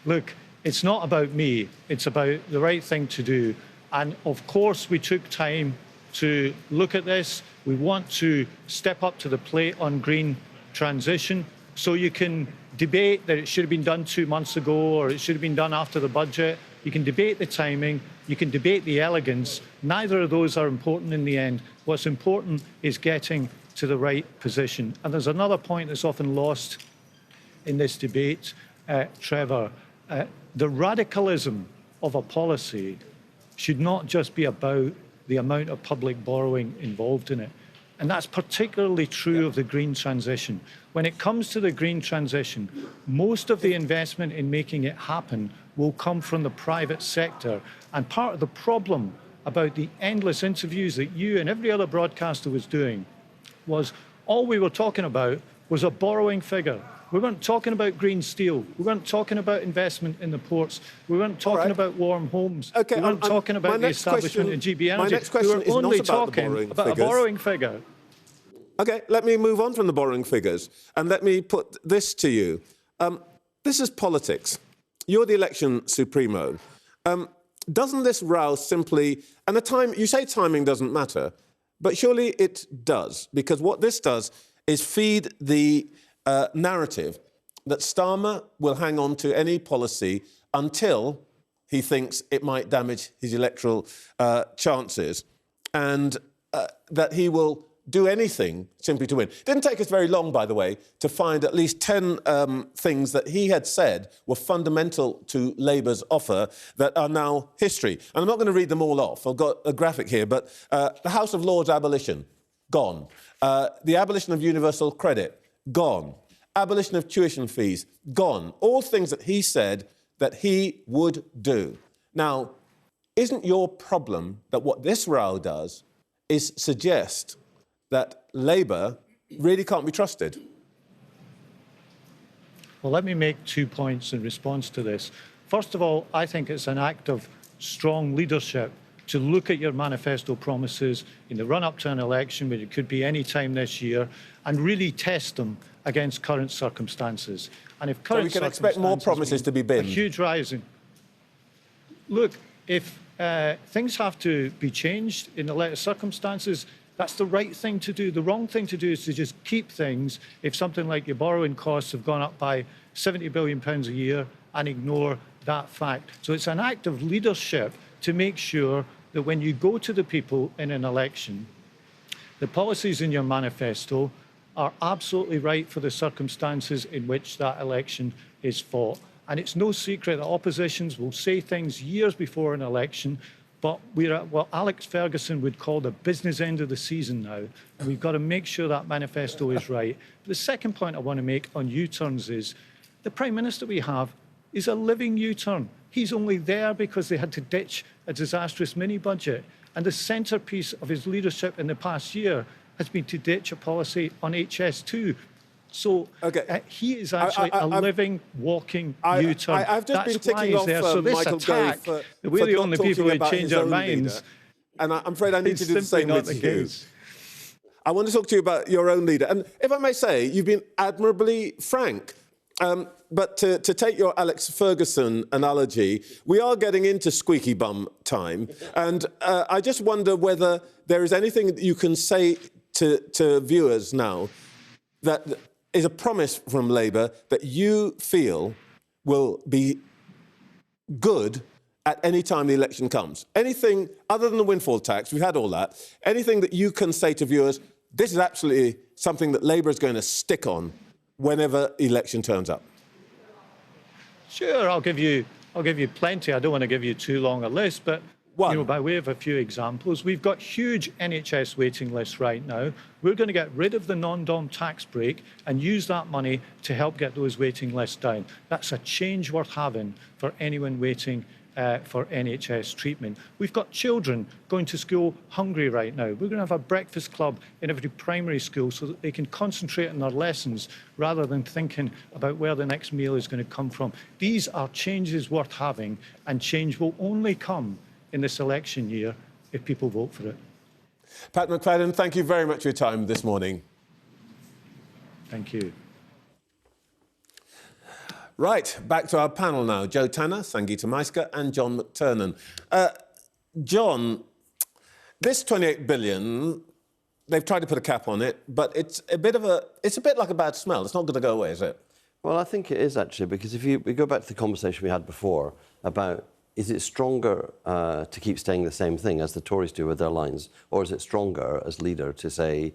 Look, it's not about me. It's about the right thing to do. And of course, we took time to look at this. We want to step up to the plate on green transition. So you can debate that it should have been done 2 months ago or it should have been done after the budget. You can debate the timing. You can debate the elegance. Neither of those are important in the end. What's important is getting to the right position. And there's another point that's often lost in this debate, Trevor. The radicalism of a policy should not just be about the amount of public borrowing involved in it. And that's particularly true of the green transition. When it comes to the green transition, most of the investment in making it happen will come from the private sector. And part of the problem about the endless interviews that you and every other broadcaster was doing was all we were talking about was a borrowing figure. We weren't talking about green steel. We weren't talking about investment in the ports. We weren't talking about warm homes. Okay, we weren't talking about the establishment of GB Energy. My next question we were only is not about the talking borrowing about figures. a borrowing figure. OK, let me move on from the borrowing figures and let me put this to you. This is politics. You're the election supremo. Doesn't this row simply... And the time, you say timing doesn't matter, but surely it does, because what this does is feed the narrative that Starmer will hang on to any policy until he thinks it might damage his electoral chances, and that he will do anything simply to win. It didn't take us very long, by the way, to find at least 10 things that he had said were fundamental to Labour's offer that are now history. And I'm not going to read them all off. I've got a graphic here, but the House of Lords abolition, gone. The abolition of universal credit, gone. Abolition of tuition fees, gone. All things that he said that he would do. Now, isn't your problem that what this row does is suggest that Labour really can't be trusted? Well, let me make 2 points in response to this. First of all, I think it's an act of strong leadership to look at your manifesto promises in the run-up to an election, which it could be any time this year, and really test them against current circumstances. And if current so we can expect more promises to be binned? A huge rising. Look, if things have to be changed in the latest circumstances, that's the right thing to do. The wrong thing to do is to just keep things if something like your borrowing costs have gone up by £70 billion a year and ignore that fact. So it's an act of leadership to make sure that when you go to the people in an election, the policies in your manifesto are absolutely right for the circumstances in which that election is fought. And it's no secret that oppositions will say things years before an election, but we're at what Alex Ferguson would call the business end of the season now, and we've got to make sure that manifesto is right. But the second point I want to make on U-turns is the Prime Minister we have is a living U-turn. He's only there because they had to ditch a disastrous mini-budget, and the centrepiece of his leadership in the past year has been to ditch a policy on HS2. So he is actually a living, walking U-turn. I've just That's been ticking off so this Michael attack, Gove we're the only people who change our minds. Leader. And I'm afraid I need to do the same with you. Case. I want to talk to you about your own leader. And if I may say, you've been admirably frank. But to take your Alex Ferguson analogy, we are getting into squeaky bum time. And I just wonder whether there is anything that you can say to viewers now that is a promise from Labour that you feel will be good at any time the election comes. Anything other than the windfall tax, we've had all that, anything that you can say to viewers, this is absolutely something that Labour is going to stick on whenever election turns up? Sure, I'll give you plenty. I don't want to give you too long a list, but One. you know, by way of a few examples, we've got huge NHS waiting lists right now. We're going to get rid of the non-dom tax break and use that money to help get those waiting lists down. That's a change worth having for anyone waiting for NHS treatment. We've got children going to school hungry right now. We're going to have a breakfast club in every primary school so that they can concentrate on their lessons rather than thinking about where the next meal is going to come from. These are changes worth having, and change will only come in this election year if people vote for it. Pat McFadden, thank you very much for your time this morning. Thank you. Right, back to our panel now. Joe Tanner, Sangeeta Maiska and John McTernan. John, this 28 billion, they've tried to put a cap on it, but it's a bit like a bad smell. It's not going to go away, is it? Well, I think it is, actually, because if we go back to the conversation we had before about is it stronger to keep saying the same thing as the Tories do with their lines, or is it stronger as leader to say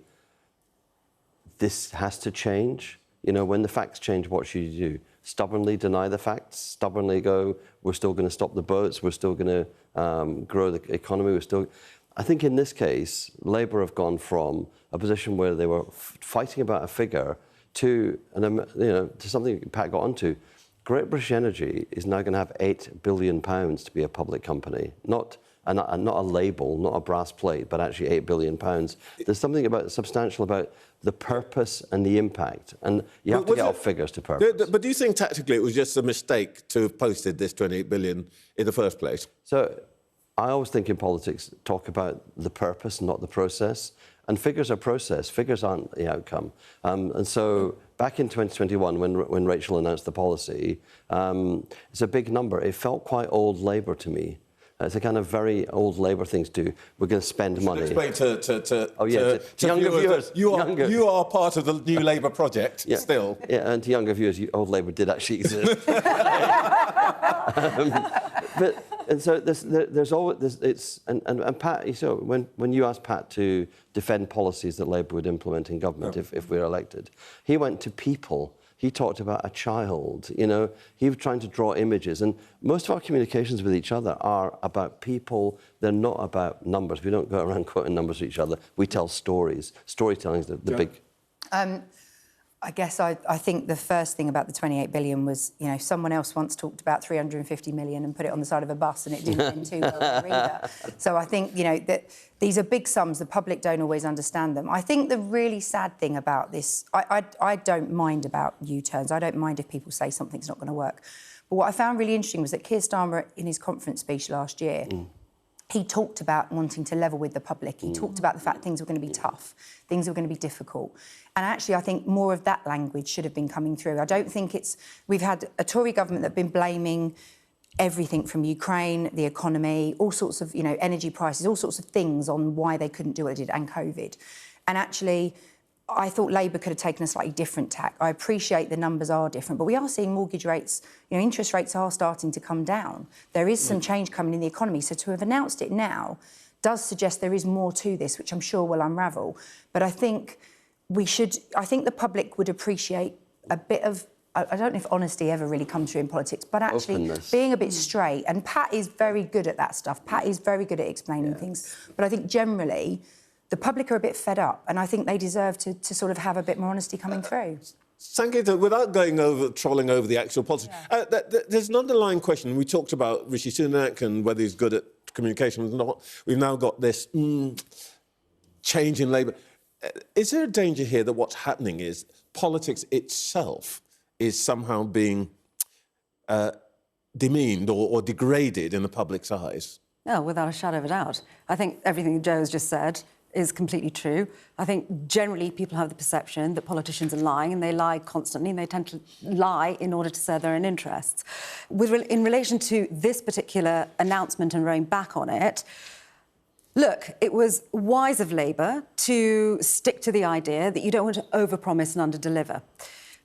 this has to change? You know, when the facts change, what should you do? Stubbornly deny the facts, stubbornly go, we're still going to stop the boats, we're still going to grow the economy, I think in this case, Labour have gone from a position where they were fighting about a figure to, to something Pat got onto. Great British Energy is now going to have £8 billion to be a public company, not a label, not a brass plate, but actually £8 billion. There's something substantial about the purpose and the impact, and you have to get off figures to purpose. But do you think tactically it was just a mistake to have posted this 28 billion in the first place? So I always think in politics, talk about the purpose, not the process. And figures are process, figures aren't the outcome. And so back in 2021, when Rachel announced the policy, it's a big number. It felt quite old Labour to me. It's a kind of very old Labour thing to do. We're going to spend money. Explain to younger viewers. You are part of the New Labour project still. Yeah, and to younger viewers, old Labour did actually exist. And so there's always and Pat. So when you asked Pat to defend policies that Labour would implement in government if we're elected, he went to people. He talked about a child, you know. He was trying to draw images. And most of our communications with each other are about people. They're not about numbers. We don't go around quoting numbers to each other. We tell stories. Storytelling is the big... I guess I think the first thing about the 28 billion was, you know, someone else once talked about 350 million and put it on the side of a bus and it didn't end too well either. So I think, you know, that these are big sums. The public don't always understand them. I think the really sad thing about this, I don't mind about U-turns. I don't mind if people say something's not going to work. But what I found really interesting was that Keir Starmer, in his conference speech last year, he talked about wanting to level with the public. He talked about the fact things were going to be tough, things were going to be difficult. And actually, I think more of that language should have been coming through. I don't think we've had a Tory government that have been blaming everything from Ukraine, the economy, all sorts of, you know, energy prices, all sorts of things on why they couldn't do what they did, and COVID. And actually, I thought Labour could have taken a slightly different tack. I appreciate the numbers are different, but we are seeing mortgage rates, you know, interest rates are starting to come down. There is some change coming in the economy. So to have announced it now does suggest there is more to this, which I'm sure will unravel. But I think I think the public would appreciate a bit of, I don't know if honesty ever really comes through in politics, but actually openness, being a bit straight. And Pat is very good at that stuff. Pat is very good at explaining things. But I think generally the public are a bit fed up, and I think they deserve to sort of have a bit more honesty coming through. Sangeeta, without trolling over the actual politics, there's an underlying question. We talked about Rishi Sunak and whether he's good at communication or not. We've now got this change in Labour. Is there a danger here that what's happening is politics itself is somehow being demeaned or degraded in the public's eyes? No, without a shadow of a doubt. I think everything Joe has just said is completely true. I think generally people have the perception that politicians are lying, and they lie constantly, and they tend to lie in order to serve their own interests. In relation to this particular announcement and rowing back on it, look, it was wise of Labour to stick to the idea that you don't want to overpromise and underdeliver.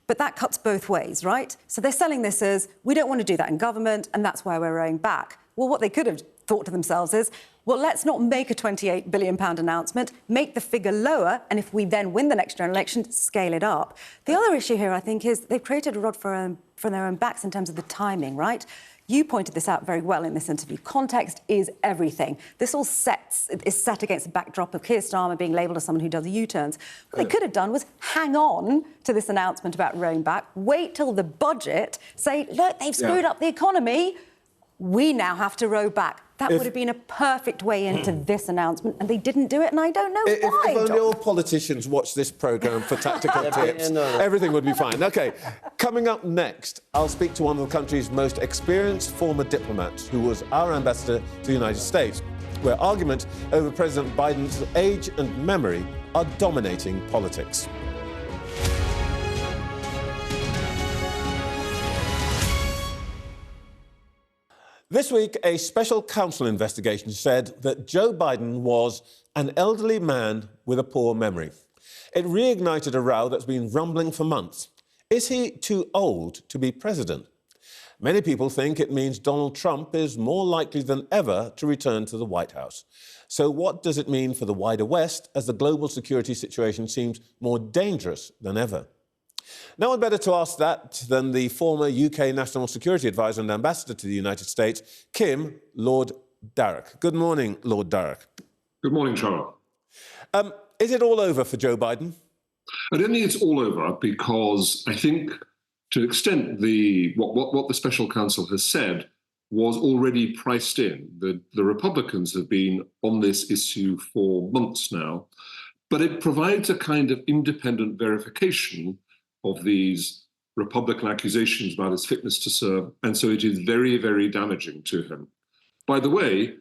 But that cuts both ways, right? So they're selling this as, we don't want to do that in government, and that's why we're rowing back. Well, what they could have thought to themselves is, well, let's not make a £28 billion announcement, make the figure lower, and if we then win the next general election, scale it up. The other issue here, I think, is they've created a rod for their own backs in terms of the timing, right? You pointed this out very well in this interview. Context is everything. This all is set against the backdrop of Keir Starmer being labelled as someone who does U-turns. What they could have done was hang on to this announcement about rowing back, wait till the budget, say, look, they've screwed up the economy, we now have to row back. That would have been a perfect way into this announcement, and they didn't do it, and I don't know why. If only all politicians watch this programme for tactical tips, everything would be fine. OK, coming up next, I'll speak to one of the country's most experienced former diplomats, who was our ambassador to the United States, where arguments over President Biden's age and memory are dominating politics. This week, a special counsel investigation said that Joe Biden was an elderly man with a poor memory. It reignited a row that's been rumbling for months. Is he too old to be president? Many people think it means Donald Trump is more likely than ever to return to the White House. So what does it mean for the wider West as the global security situation seems more dangerous than ever? No one better to ask that than the former UK National Security Advisor and Ambassador to the United States, Lord Darroch. Good morning, Lord Darroch. Good morning, Trevor. Is it all over for Joe Biden? I don't think it's all over, because I think, to an extent, what the special counsel has said was already priced in. The Republicans have been on this issue for months now, but it provides a kind of independent verification of these Republican accusations about his fitness to serve, and so it is very, very damaging to him. By the way,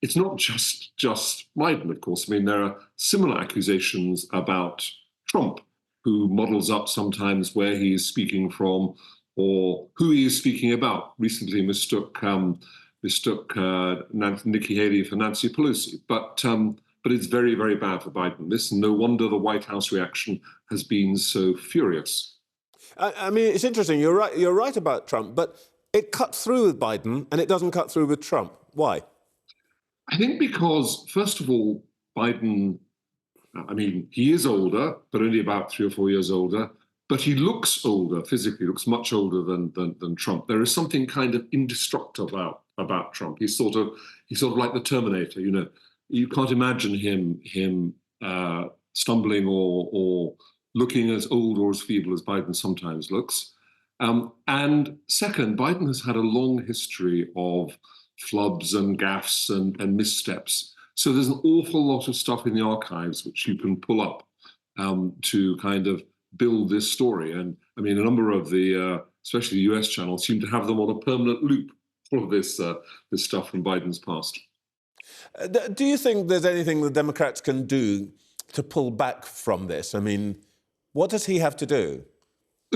it's not just Biden, of course. I mean, there are similar accusations about Trump, who models up sometimes where he is speaking from or who he is speaking about. Recently mistook Nikki Haley for Nancy Pelosi, but it's very, very bad for Biden. No wonder the White House reaction has been so furious. I mean, it's interesting. You're right about Trump, but it cut through with Biden and it doesn't cut through with Trump. Why? I think because, first of all, Biden, I mean, he is older, but only about 3 or 4 years older, but he looks older, physically looks much older than Trump. There is something kind of indestructible about Trump. He's sort of like the Terminator, you know. You can't imagine him stumbling or looking as old or as feeble as Biden sometimes looks. And second, Biden has had a long history of flubs and gaffes and missteps. So there's an awful lot of stuff in the archives which you can pull up to kind of build this story. And I mean, a number of the, especially the US channels, seem to have them on a permanent loop, all of this stuff from Biden's past. Do you think there's anything the Democrats can do to pull back from this? I mean, what does he have to do?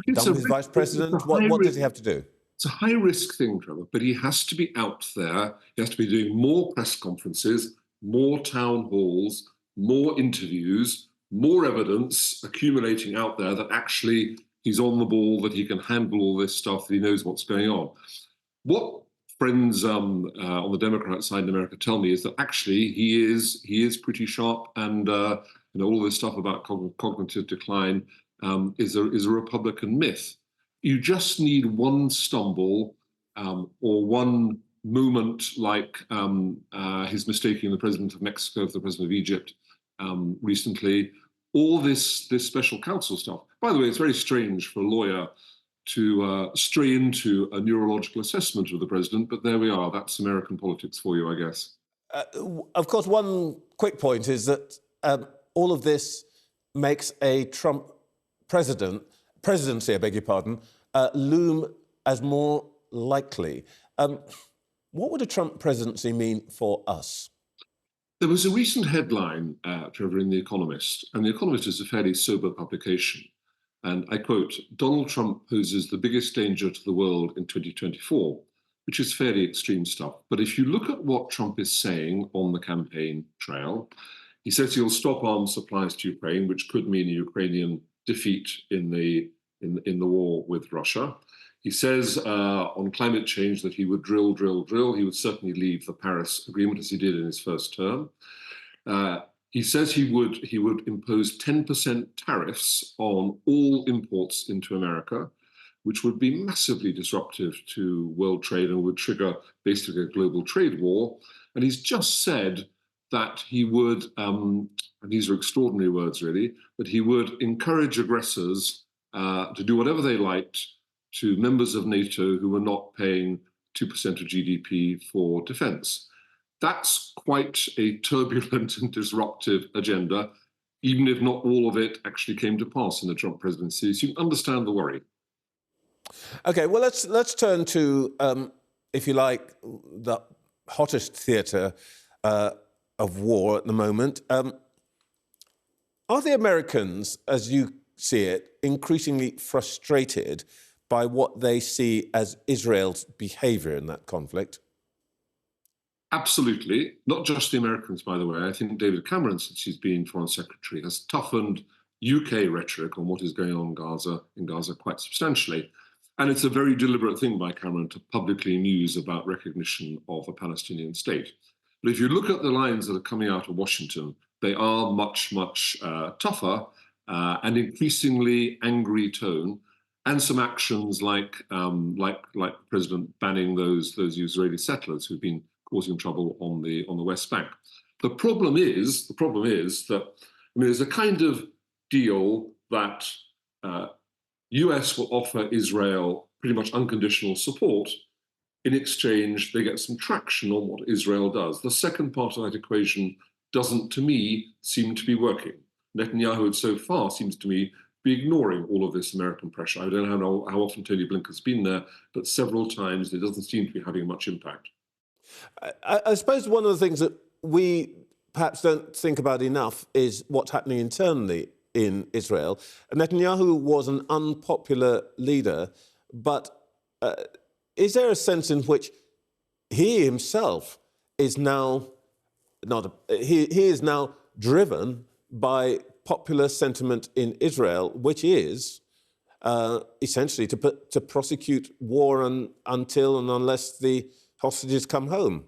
Done with his vice president? What does he have to do? It's a high-risk thing, Trevor, but he has to be out there. He has to be doing more press conferences, more town halls, more interviews, more evidence accumulating out there that actually he's on the ball, that he can handle all this stuff, that he knows what's going on. What friends on the Democrat side in America tell me is that actually he is pretty sharp, and all this stuff about cognitive decline is a Republican myth. You just need one stumble or one moment, like his mistaking the president of Mexico for the president of Egypt recently, all this special counsel stuff. By the way, it's very strange for a lawyer to stray into a neurological assessment of the president, but there we are. That's American politics for you, I guess. Of course, one quick point is that all of this makes a Trump presidency, I beg your pardon, loom as more likely. What would a Trump presidency mean for us? There was a recent headline, Trevor, in The Economist, and The Economist is a fairly sober publication. And I quote, "Donald Trump poses the biggest danger to the world in 2024, which is fairly extreme stuff. But if you look at what Trump is saying on the campaign trail, he says he'll stop arms supplies to Ukraine, which could mean a Ukrainian defeat in the war with Russia. He says on climate change that he would drill. He would certainly leave the Paris Agreement as he did in his first term. He says he would impose 10% tariffs on all imports into America, which would be massively disruptive to world trade and would trigger basically a global trade war. And he's just said that he would, and these are extraordinary words really, that he would encourage aggressors to do whatever they liked to members of NATO who were not paying 2% of GDP for defense. That's quite a turbulent and disruptive agenda, even if not all of it actually came to pass in the Trump presidency. So you can understand the worry. OK, well, let's turn to, if you like, the hottest theatre of war at the moment. Are the Americans, as you see it, increasingly frustrated by what they see as Israel's behaviour in that conflict? Absolutely. Not just the Americans, by the way. I think David Cameron, since he's been Foreign Secretary, has toughened UK rhetoric on what is going on in Gaza quite substantially. And it's a very deliberate thing by Cameron to publicly muse about recognition of a Palestinian state. But if you look at the lines that are coming out of Washington, they are much tougher and increasingly angry tone, and some actions like President banning those Israeli settlers who've been causing trouble on the West Bank. The problem is that there's a kind of deal that US will offer Israel pretty much unconditional support. In exchange, they get some traction on what Israel does. The second part of that equation doesn't, to me, seem to be working. Netanyahu, so far, seems to me be ignoring all of this American pressure. I don't know how often Tony Blinken's been there, but several times it doesn't seem to be having much impact. I suppose one of the things that we perhaps don't think about enough is what's happening internally in Israel. Netanyahu was an unpopular leader, but is there a sense in which he himself is now he is now driven by popular sentiment in Israel, which is essentially to prosecute war until and unless the hostages come home?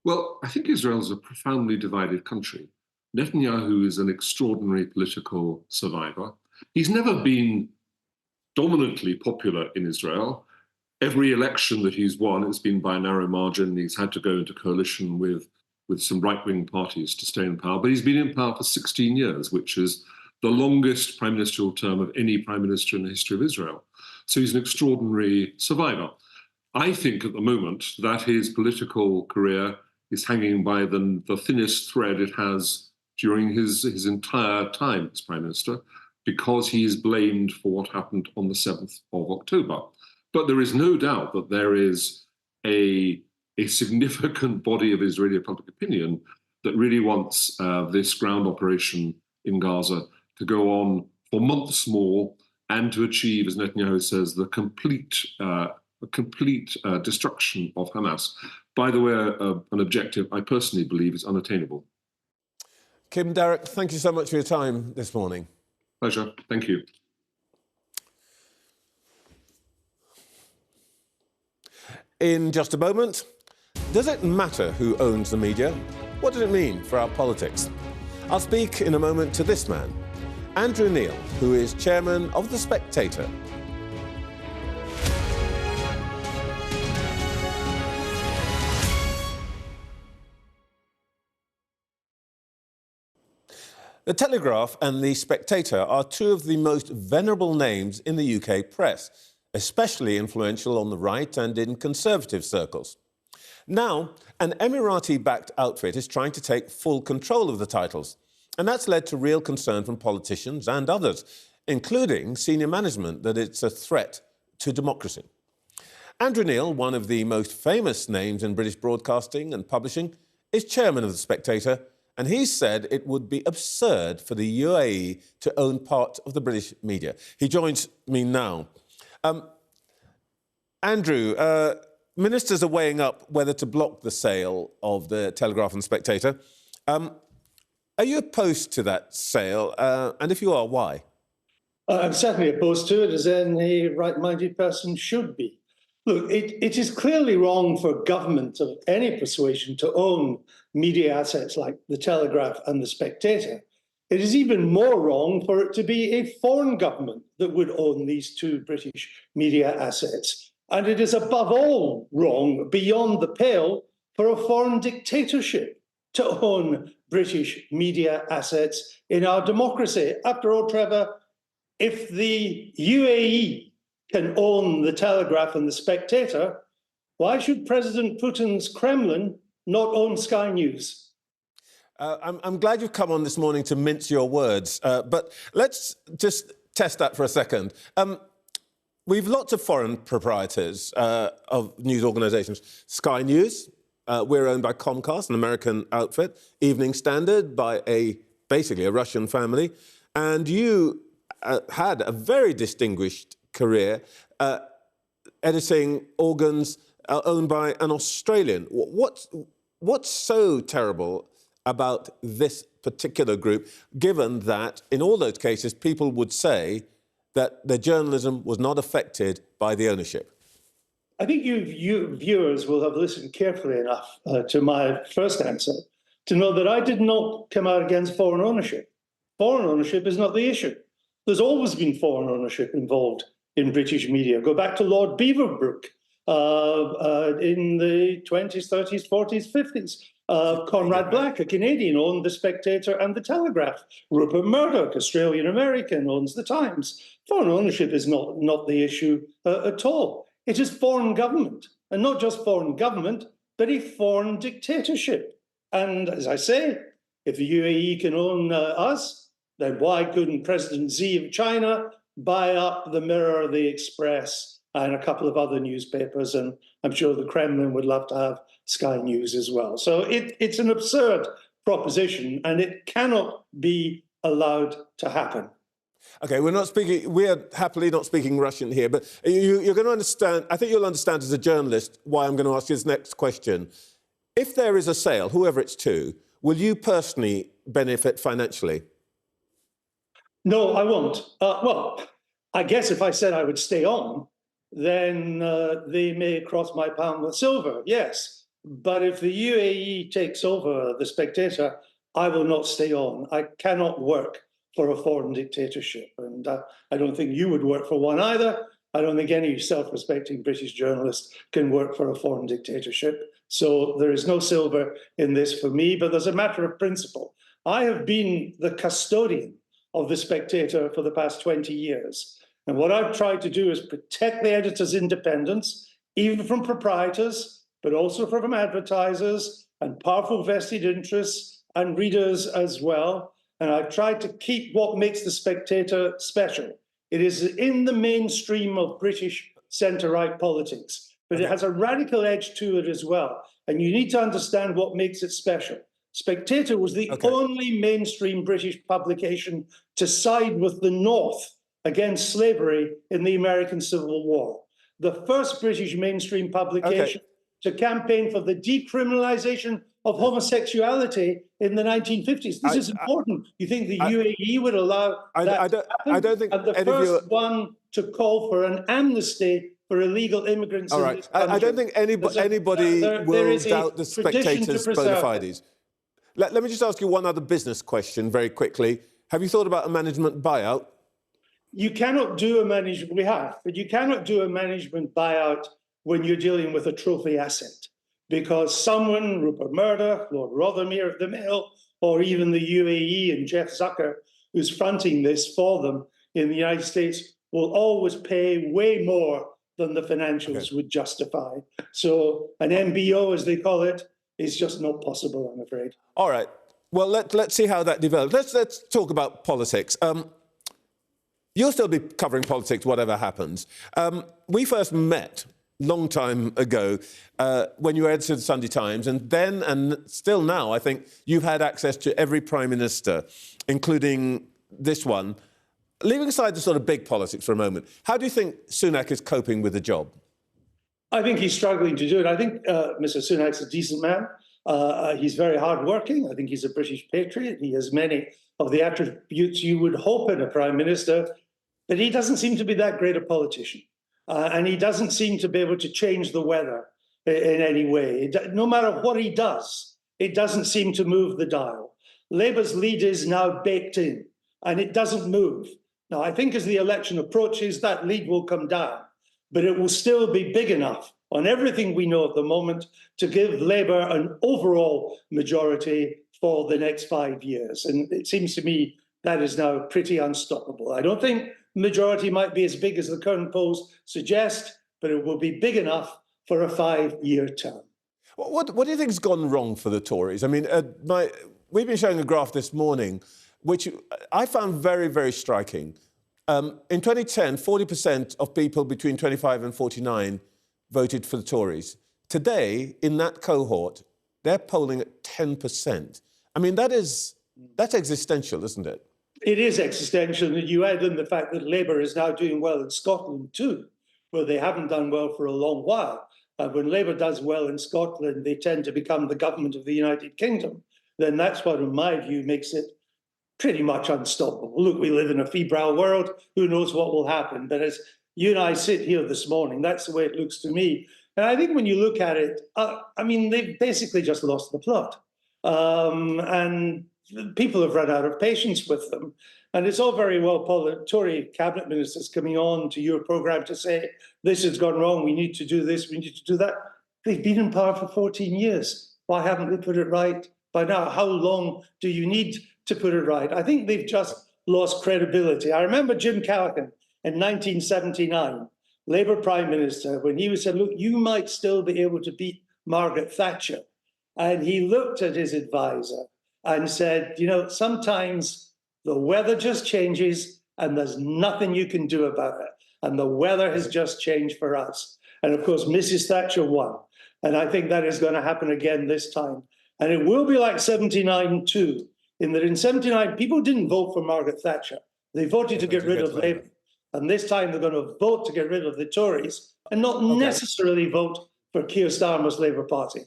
Well, I think Israel is a profoundly divided country. Netanyahu is an extraordinary political survivor. He's never been dominantly popular in Israel. Every election that he's won has been by a narrow margin. He's had to go into coalition with some right-wing parties to stay in power. But he's been in power for 16 years, which is the longest prime ministerial term of any prime minister in the history of Israel. So he's an extraordinary survivor. I think at the moment that his political career is hanging by the thinnest thread it has during his entire time as prime minister, because he is blamed for what happened on the 7th of October. But there is no doubt that there is a significant body of Israeli public opinion that really wants this ground operation in Gaza to go on for months more and to achieve, as Netanyahu says, the complete destruction of Hamas. By the way, an objective I personally believe is unattainable. Kim, Darroch, thank you so much for your time this morning. Pleasure. Thank you. In just a moment, does it matter who owns the media? What does it mean for our politics? I'll speak in a moment to this man, Andrew Neil, who is chairman of The Spectator. The Telegraph and The Spectator are two of the most venerable names in the UK press, especially influential on the right and in conservative circles. Now, an Emirati-backed outfit is trying to take full control of the titles, and that's led to real concern from politicians and others, including senior management, that it's a threat to democracy. Andrew Neil, one of the most famous names in British broadcasting and publishing, is chairman of The Spectator, and he said it would be absurd for the UAE to own part of the British media. He joins me now. Andrew, ministers are weighing up whether to block the sale of the Telegraph and Spectator. Are you opposed to that sale? And if you are, why? I'm certainly opposed to it, as any right-minded person should be. Look, it is clearly wrong for government of any persuasion to own media assets like the Telegraph and the Spectator. It is even more wrong for it to be a foreign government that would own these two British media assets. And it is above all wrong, beyond the pale, for a foreign dictatorship to own British media assets in our democracy. After all, Trevor, if the UAE can own the Telegraph and the Spectator, why should President Putin's Kremlin not own Sky News? I'm glad you've come on this morning to mince your words, but let's just test that for a second. We've lots of foreign proprietors of news organisations. Sky News, we're owned by Comcast, an American outfit. Evening Standard by basically a Russian family. And you had a very distinguished career editing organs owned by an Australian. What's so terrible about this particular group, given that in all those cases people would say that their journalism was not affected by the ownership? I think you viewers will have listened carefully enough to my first answer to know that I did not come out against foreign ownership. Foreign ownership is not the issue. There's always been foreign ownership involved in British media. Go back to Lord Beaverbrook in the 20s, 30s, 40s, 50s. Conrad Black, a Canadian, owned The Spectator and The Telegraph. Rupert Murdoch, Australian-American, owns The Times. Foreign ownership is not the issue at all. It is foreign government, and not just foreign government, but a foreign dictatorship. And as I say, if the UAE can own us, then why couldn't President Xi of China buy up the Mirror, the Express, and a couple of other newspapers? And I'm sure the Kremlin would love to have Sky News as well. So it's an absurd proposition, and it cannot be allowed to happen. OK, we're happily not speaking Russian here, but you're going to understand, I think you'll understand as a journalist why I'm going to ask you this next question. If there is a sale, whoever it's to, will you personally benefit financially? No, I won't. Well, I guess if I said I would stay on, then they may cross my pound with silver, yes. But if the UAE takes over The Spectator, I will not stay on. I cannot work for a foreign dictatorship. And I don't think you would work for one either. I don't think any self-respecting British journalist can work for a foreign dictatorship. So there is no silver in this for me, but there's a matter of principle. I have been the custodian of The Spectator for the past 20 years. And what I've tried to do is protect the editor's independence, even from proprietors, but also from advertisers and powerful vested interests and readers as well. And I've tried to keep what makes The Spectator special. It is in the mainstream of British centre-right politics, but it has a radical edge to it as well. And you need to understand what makes it special. Spectator was the only mainstream British publication to side with the North against slavery in the American Civil War. The first British mainstream publication to campaign for the decriminalisation of homosexuality in the 1950s. This is important. You think the UAE would allow that to happen? I don't think and the first one to call for an amnesty for illegal immigrants. All right. I don't think anybody will doubt The Spectator's bona fides. Let me just ask you one other business question very quickly. Have you thought about a management buyout? You cannot do a management, we have, but you cannot do a management buyout when you're dealing with a trophy asset. Because someone, Rupert Murdoch, Lord Rothermere of the Mail, or even the UAE and Jeff Zucker, who's fronting this for them in the United States, will always pay way more than the financials would justify. So an MBO, as they call it, is just not possible, I'm afraid. All right. Well, let's see how that develops. Let's talk about politics. You'll still be covering politics, whatever happens. We first met long time ago when you were editor of the Sunday Times, and then and still now, I think you've had access to every Prime Minister, including this one. Leaving aside the sort of big politics for a moment, how do you think Sunak is coping with the job? I think he's struggling to do it. I think Mr. Sunak's a decent man. He's very hardworking. I think he's a British patriot. He has many of the attributes you would hope in a Prime Minister, but he doesn't seem to be that great a politician. And he doesn't seem to be able to change the weather in any way. No matter what he does, it doesn't seem to move the dial. Labour's lead is now baked in, and it doesn't move. Now, I think as the election approaches, that lead will come down, but it will still be big enough on everything we know at the moment to give Labour an overall majority for the next 5 years. And it seems to me that is now pretty unstoppable. I don't think majority might be as big as the current polls suggest, but it will be big enough for a 5-year term. What do you think has gone wrong for the Tories? I mean, we've been showing a graph this morning, which I found very, very striking. In 2010, 40% of people between 25 and 49 voted for the Tories. Today, in that cohort, they're polling at 10%. I mean, that's existential, isn't it? It is existential. You add in the fact that Labour is now doing well in Scotland too, where they haven't done well for a long while. When Labour does well in Scotland, they tend to become the government of the United Kingdom. Then that's what, in my view, makes it pretty much unstoppable. Look, we live in a febrile world. Who knows what will happen? But as you and I sit here this morning, that's the way it looks to me. And I think when you look at it, I mean, they've basically just lost the plot. And people have run out of patience with them. And it's all very well Tory cabinet ministers coming on to your programme to say, this has gone wrong, we need to do this, we need to do that. They've been in power for 14 years. Why haven't they put it right by now? How long do you need to put it right? I think they've just lost credibility. I remember Jim Callaghan in 1979, Labour Prime Minister, when he said, look, you might still be able to beat Margaret Thatcher. And he looked at his advisor and said, you know, sometimes the weather just changes and there's nothing you can do about it. And the weather has just changed for us. And of course, Mrs. Thatcher won. And I think that is going to happen again this time. And it will be like 79 too, in that in 79, people didn't vote for Margaret Thatcher. They voted to get rid of Labour. And this time they're going to vote to get rid of the Tories and not necessarily vote for Keir Starmer's Labour Party.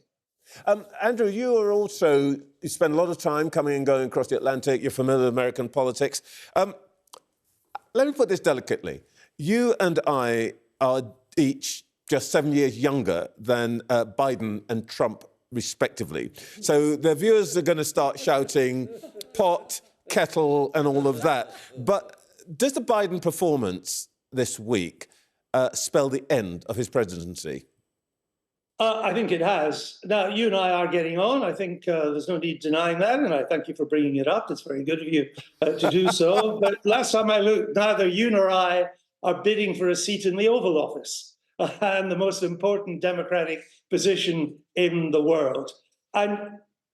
Andrew, you spend a lot of time coming and going across the Atlantic. You're familiar with American politics. Let me put this delicately. You and I are each just 7 years younger than Biden and Trump, respectively. So the viewers are going to start shouting pot, kettle and all of that. But does the Biden performance this week spell the end of his presidency? I think it has. Now, you and I are getting on. I think there's no need denying that, and I thank you for bringing it up. It's very good of you to do so. But last time I looked, neither you nor I are bidding for a seat in the Oval Office, and the most important democratic position in the world. And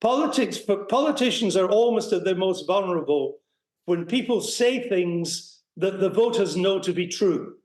politicians are almost at their most vulnerable when people say things that the voters know to be true.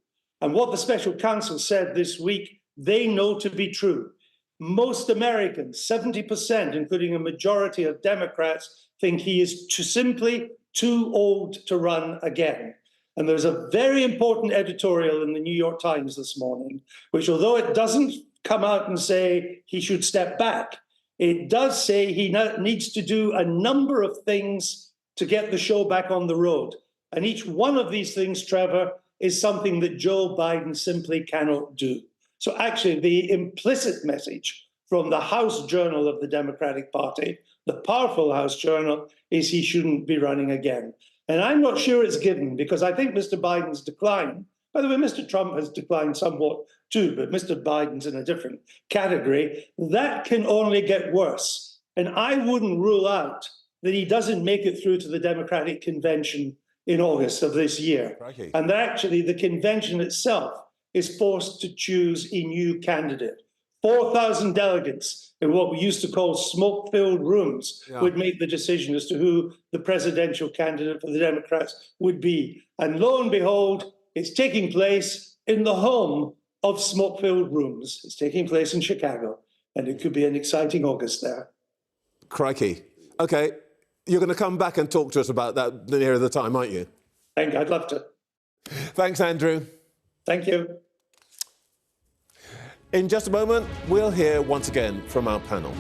And what the special counsel said this week, they know to be true. Most Americans, 70%, including a majority of Democrats, think he is simply too old to run again. And there's a very important editorial in the New York Times this morning, which, although it doesn't come out and say he should step back, it does say he needs to do a number of things to get the show back on the road. And each one of these things, Trevor, is something that Joe Biden simply cannot do. So actually, the implicit message from the House Journal of the Democratic Party, the powerful House Journal, is he shouldn't be running again. And I'm not sure it's given, because I think Mr. Biden's decline, by the way, Mr. Trump has declined somewhat too, but Mr. Biden's in a different category, that can only get worse. And I wouldn't rule out that he doesn't make it through to the Democratic Convention in August of this year. Crikey. And that actually the convention itself is forced to choose a new candidate. 4,000 delegates in what we used to call smoke-filled rooms would make the decision as to who the presidential candidate for the Democrats would be. And lo and behold, it's taking place in the home of smoke-filled rooms. It's taking place in Chicago, and it could be an exciting August there. Crikey. OK, you're going to come back and talk to us about that nearer the time, aren't you? I'd love to. Thanks, Andrew. Thank you. In just a moment, we'll hear once again from our panel.